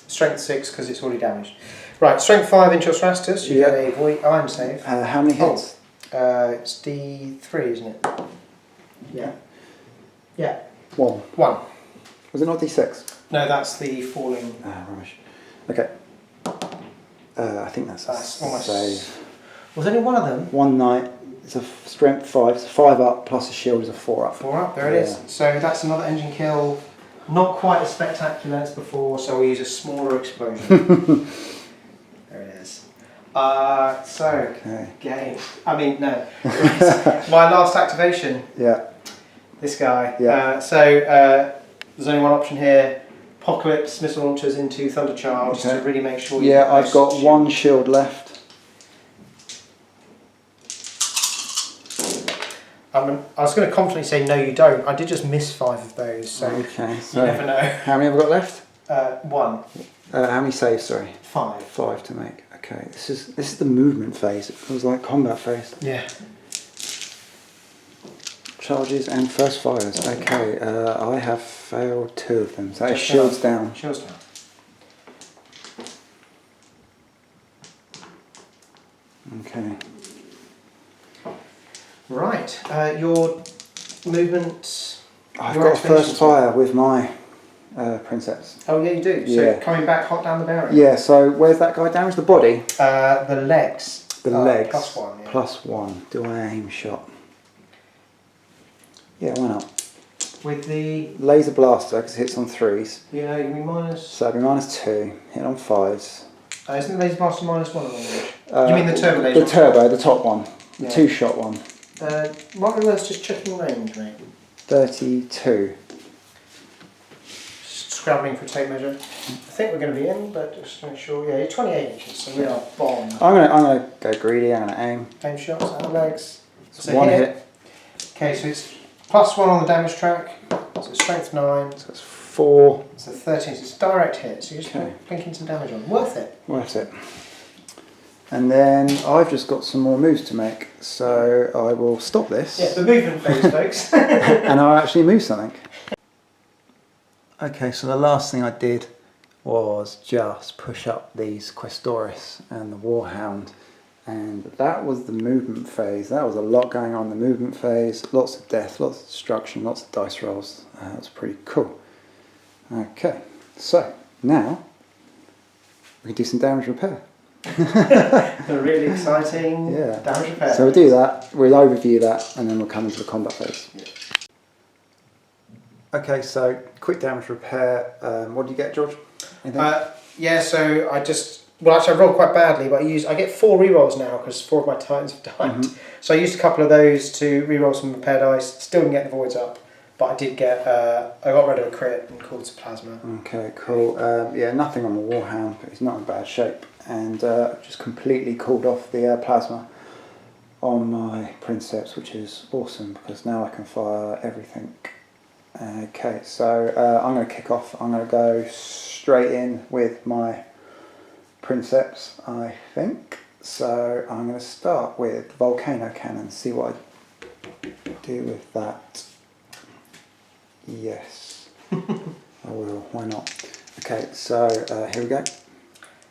strength 6 because it's already damaged. Right, strength 5 into your Thrastus. You get a void iron save. How many hits? It's D3, isn't it? Yeah. Yeah. 1. 1. Was it not D6? No, that's the falling. Rubbish. Okay. I think that's almost. save. Was only one of them? 1 knight. It's a strength 5. It's a 5 up plus a shield is a 4 up. 4 up. There it is. So that's another engine kill. Not quite as spectacular as before. So we use a smaller explosion. There it is. Game. I mean, no. My last activation. Yeah. This guy. Yeah. There's only one option here. Apocalypse missile launchers into Thunder Charge to really make sure. Yeah, I've got 1 shield left. I was going to confidently say no, you don't. I did just miss 5 of those, so okay, you never know. How many have I got left? 1. How many saves? Sorry. 5. 5 to make. Okay, this is the movement phase. It feels like combat phase. Yeah. Charges and first fires. Okay, I have failed 2 of them. So shields down. Shields down. Okay. Right. Your movement. I've got a first fire with my Princeps. Oh yeah, you do. So coming back hot down the barrel. Yeah. So where's that guy damaged? The body. The legs. The legs. +1. Yeah. +1. Do I aim shot? Yeah, why not? With the laser blaster, because it hits on 3s. Yeah, you mean minus. So it'd be -2. Hit on 5s. Isn't the laser blaster -1 on range? You mean the turbo laser? The turbo, the top one. The Yeah. 2-shot one. Right, let's just checking range, mate. 32. Scrabbling for a tape measure. I think we're going to be in, but just to make sure. Yeah, you're 28 inches, so we are bomb. I'm gonna go greedy. I'm gonna aim. Aim shots out of legs. So one hit. Okay, so it's +1 on the damage track. So it's strength 9. So it's 4. So 13. So it's direct hit. So you're just Okay. blinking some damage on. Worth it. Worth it. And then I've just got some more moves to make, so I will stop this. Yeah, the movement phase, folks. And I'll actually move something. Okay, so the last thing I did was just push up these Questoris and the Warhound, and that was the movement phase. That was a lot going on in the movement phase, lots of death, lots of destruction, lots of dice rolls. That was pretty cool. Okay, so now we can do some damage repair. A really exciting damage repair. So we'll do that, we'll overview that, and then we'll come into the combat phase. Yeah. Okay, so quick damage repair. What do you get, George? Yeah, so I rolled quite badly, but I get 4 rerolls now because 4 of my titans have died. So I used a couple of those to reroll some repair dice. Still didn't get the voids up, but I did get. I got rid of a crit and called some plasma. Okay, cool. Yeah, nothing on the Warhound, but he's not in bad shape, and just completely cooled off the plasma on my Princeps, which is awesome because now I can fire everything. Okay, so I'm going to kick off. I'm going to go straight in with my Princeps, I think. So I'm going to start with Volcano Cannon, see what I do with that. Yes, I will, why not? Okay, so here we go.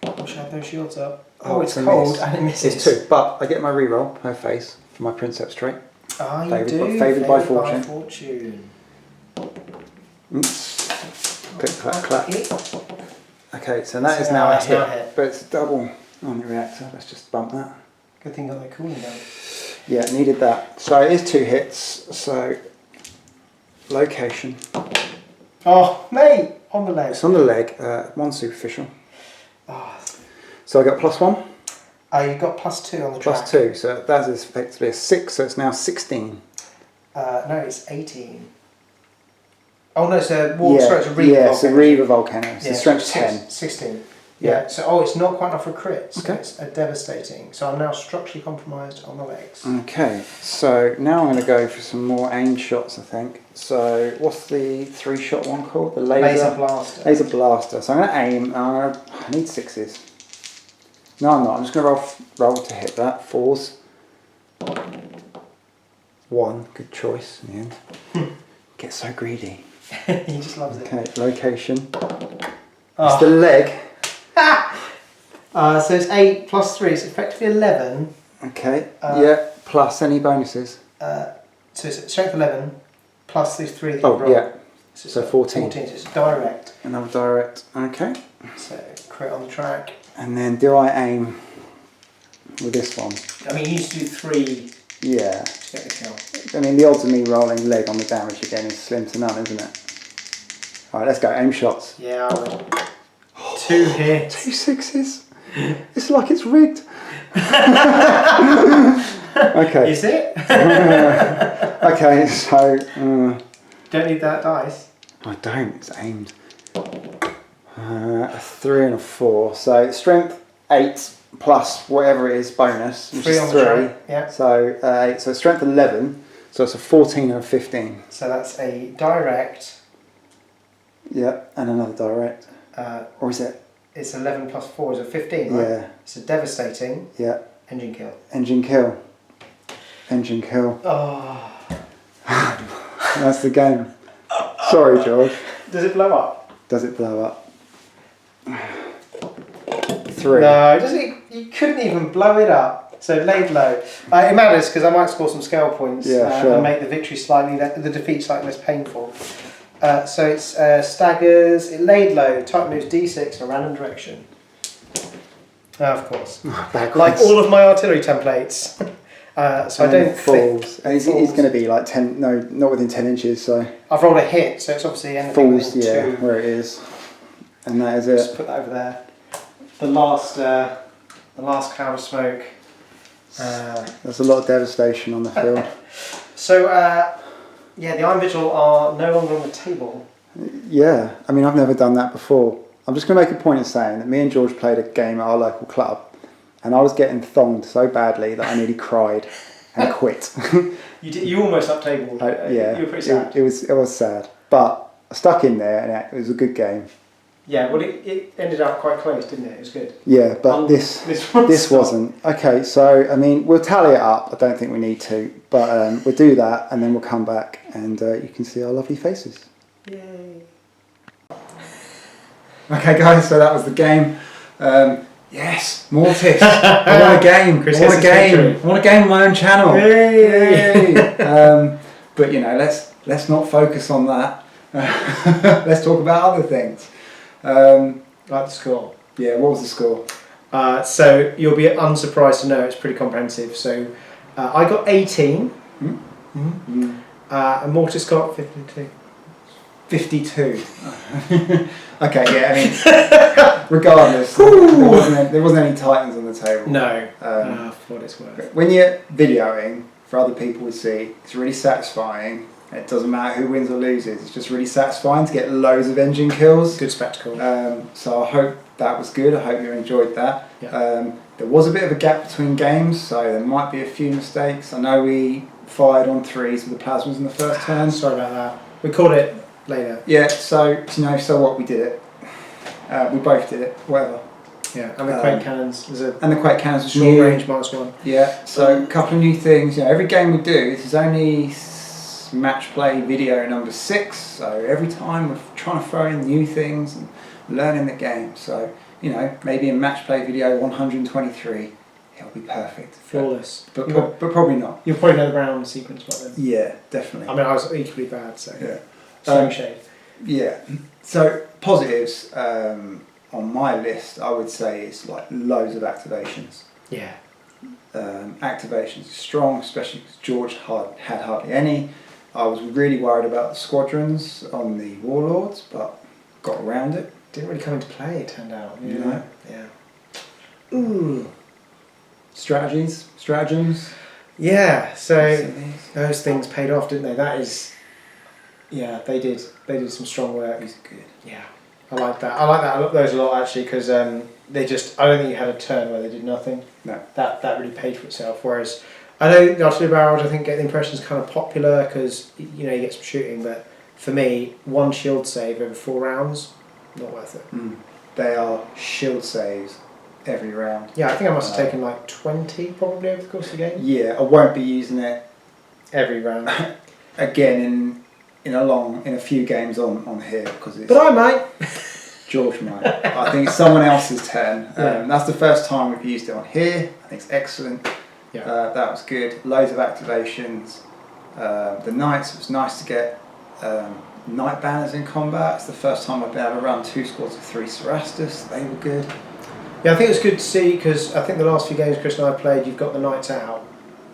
I wish I had those shields up. Oh, it's cold and it misses. It's 2, but I get my reroll per face for my Princeps trait. Ah, you do? Favoured by fortune. Oops. Click, clack, clack. Okay, so that is now a hit, but it's double on the reactor. Let's just bump that. Good thing got that cooling down. Yeah, needed that. So it is 2 hits. So location. Oh, mate, on the leg. It's on the leg. 1 superficial. Oh. So I got +1. You got +2 on the track. +2. So that is effectively a 6. So it's now 16. No, it's 18. Oh no, it's a Reaver. Yeah, it's a Reaver Volcano. It's a strength 10. 16. Yeah. So it's not quite enough for crits. Okay. It's a devastating. So I'm now structurally compromised on the legs. Okay, so now I'm going to go for some more aim shots, I think. So what's the 3-shot one called? The laser blaster. Laser blaster. So I'm going to aim. I need 6s. No, I'm not. I'm just going to roll to hit that. 4s. 1. Good choice in the end. Get so greedy. He just loves it. Okay, location. It's the leg. So it's 8 + 3, it's effectively 11. Okay, yeah, plus any bonuses. So it's strength 11 plus these 3 that you Oh, roll. yeah. So 14. 14, so it's direct. Another direct. Okay. So crit on the track. And then do I aim with this one? I mean, you used to do 3 Yeah. to get the kill. I mean, the odds of me rolling leg on the damage again is slim to none, isn't it? Alright, let's go. Aim shots. Yeah, I will. 2 hits. 2 6s. It's like it's rigged. Okay. Is it? Okay, so... Don't need that dice. I don't. It's aimed. A 3 and a 4. So strength 8 plus whatever it is bonus, which 3 is on 3. the track. Yeah. So 8. So strength 11. So it's a 14 and a 15. So that's a direct. Yeah, and another direct. Or is it? It's 11 + 4 is a 15, right? Yeah. It's a devastating. Yeah. Engine kill. Engine kill. Engine kill. Oh. That's the game. Sorry, George. Does it blow up? Does it blow up? 3. No, you couldn't even blow it up. So laid low. It matters because I might score some scale points sure. and make the victory the defeat slightly less painful. So it's staggers. It laid low. Type moves D6 in a random direction. Of course. Backwards. Like all of my artillery templates. So I don't falls. think... And it's going to be like 10, no, not within 10 inches, so... I've rolled a hit, so it's obviously anything Falls, yeah, 2. where it is. And that is it. Just put that over there. The last cloud of smoke. There's a lot of devastation on the field. So, yeah, the Iron Vigil are no longer on the table. Yeah, I mean, I've never done that before. I'm just going to make a point of saying that me and George played a game at our local club, and I was getting thonged so badly that I nearly cried and quit. You almost up-tabled. Yeah, you were pretty sad. It was sad, but I stuck in there, and it was a good game. Yeah, well, it ended up quite close, didn't it? It was good. Yeah, but this wasn't. Okay, so, I mean, we'll tally it up. I don't think we need to, but we'll do that, and then we'll come back, and you can see our lovely faces. Yay. Okay, guys, so that was the game. Yes, Mortis. I want a game. I want a game. I want a game on my own channel. Yay! But you know, let's not focus on that. Let's talk about other things. Like the score. Yeah, what was the score? So you'll be unsurprised to know it's pretty comprehensive. So I got 18. And Mortis got 52. 52. Okay, yeah, I mean, regardless, there wasn't any Titans on the table. No, for what it's worth. When you're videoing for other people to see, it's really satisfying. It doesn't matter who wins or loses, it's just really satisfying to get loads of engine kills. Good spectacle. So I hope that was good, I hope you enjoyed that. Yeah. There was a bit of a gap between games, so there might be a few mistakes. I know we fired on 3s with the plasmas in the first turn. Sorry about that. We called it later. Yeah, so so what, we did it. We both did it, whatever. Yeah, and the Quake Cannons. And the Quake Cannons was short new. range -1. Yeah, so a couple of new things. You know, every game we do, this is only match play video number 6, so every time we're trying to throw in new things and learning the game. So, you know, maybe in match play video 123, it'll be perfect. Flawless. But probably not. You'll probably know the round sequence by then. Yeah, definitely. I mean, I was equally bad, so... Yeah. Same shade. Yeah. So, positives on my list, I would say it's like loads of activations. Yeah. Activations are strong, especially because George had hardly any. I was really worried about the squadrons on the Warlords, but got around it. Didn't really come into play, it turned out. You know? Yeah. Ooh. Stratagems. Yeah, so those things paid off, didn't they? That is... Yeah, they did some strong work. These are good. Yeah. I like that. I like those a lot, actually, because they just... I don't think you had a turn where they did nothing. No. That really paid for itself, whereas... I know the artillery barrage, I think, get the impression is kind of popular because, you know, you get some shooting, but for me, 1 shield save over 4 rounds, not worth it. They are shield saves every round. Yeah, I think I must have taken like 20 probably over the course of the game. Yeah, I won't be using it every round. Again in a few games on here because it's... But I might. George might. I think it's someone else's turn. That's the first time we've used it on here. I think it's excellent. Yeah. That was good. Loads of activations. The Knights, it was nice to get Knight banners in combat. It's the first time I've been able to run 2 squads of 3 Cerastus. They were good. Yeah, I think it's good to see because I think the last few games Chris and I played, you've got the Knights out,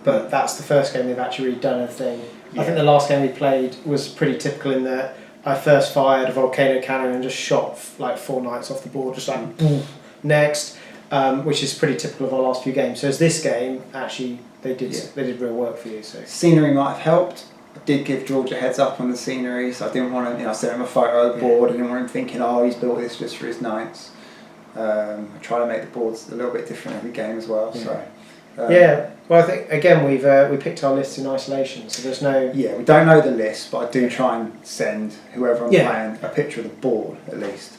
but that's the first game they've actually really done anything. Yeah. I think the last game we played was pretty typical in that I first fired a volcano cannon and just shot like 4 Knights off the board, just like boom, next. Which is pretty typical of our last few games. So as this game, actually, they did real work for you. So scenery might have helped. I did give George a heads up on the scenery, so I didn't want to, I sent him a photo of the board. I didn't want him thinking, oh, he's built this just for his Knights. I try to make the boards a little bit different every game as well. Yeah. So well, I think again we picked our lists in isolation, so there's no... Yeah, we don't know the list, but I do try and send whoever I'm playing a picture of the board at least.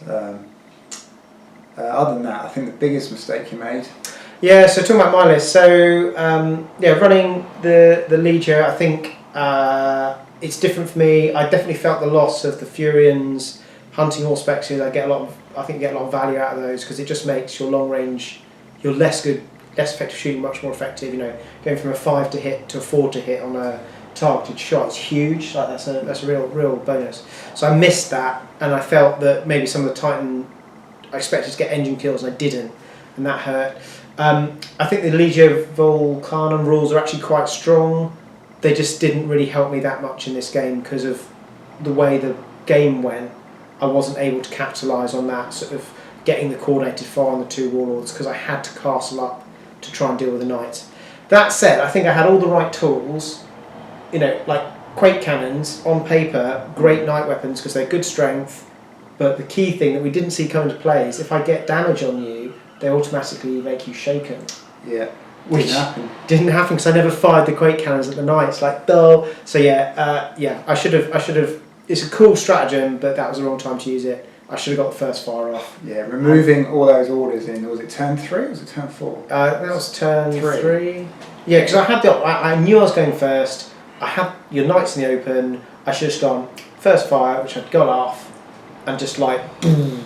Other than that, I think the biggest mistake you made... Yeah, so talking about my list, so running the Legio, I think it's different for me. I definitely felt the loss of the Furians, hunting Horsepexes. I think you get a lot of value out of those because it just makes your long range, your less effective shooting much more effective. You know, going from a 5 to hit to a 4 to hit on a targeted shot is huge. Like that's a real bonus. So I missed that, and I felt that maybe some of the Titan I expected to get engine kills and I didn't. and that hurt. I think the Legio Vulcanum rules are actually quite strong. They just didn't really help me that much in this game because of the way the game went. I wasn't able to capitalise on that sort of getting the coordinated fire on the 2 Warlords because I had to castle up to try and deal with the Knights. That said, I think I had all the right tools, you know, like Quake Cannons, on paper, great Knight weapons because they're good strength, but the key thing that we didn't see come into play is if I get damage on you, they automatically make you shaken. Yeah. Which didn't happen because I never fired the Quake Cannons at the Knights, like, duh. So yeah, I should have, it's a cool stratagem, but that was the wrong time to use it. I should have got the first fire off. Yeah, removing all those orders in. Was it turn 3 or was it turn 4? That was turn 3. Yeah, because I knew I was going first. I had your Knights in the open. I should have just gone first fire, which I'd got off, and just like boom,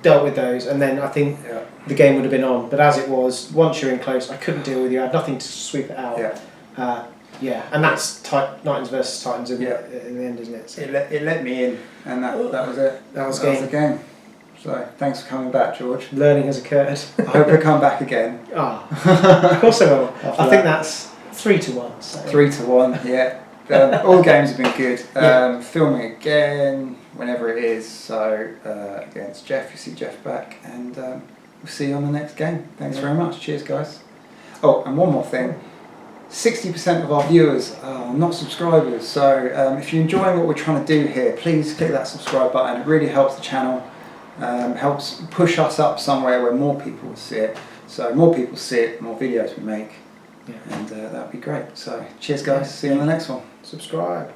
dealt with those. And then I think the game would have been on. But as it was, once you're in close, I couldn't deal with you. I had nothing to sweep it out. Yeah, and that's Titans versus Titans in the end, isn't it? So It let me in, and that was it. That was the game. So thanks for coming back, George. Learning has occurred. I hope you come back again. Of course I will. I think that's 3-1. So. 3-1, yeah. All the games have been good. Filming again whenever it is. So against Jeff, you see Jeff back, and we'll see you on the next game. Thanks very much. Cheers, guys. Oh, and one more thing. 60% of our viewers are not subscribers, so if you're enjoying what we're trying to do here, please click that subscribe button. It really helps the channel, helps push us up somewhere where more people will see it. So more people see it, more videos we make, and that would be great. So cheers guys, see you on the next one. Subscribe.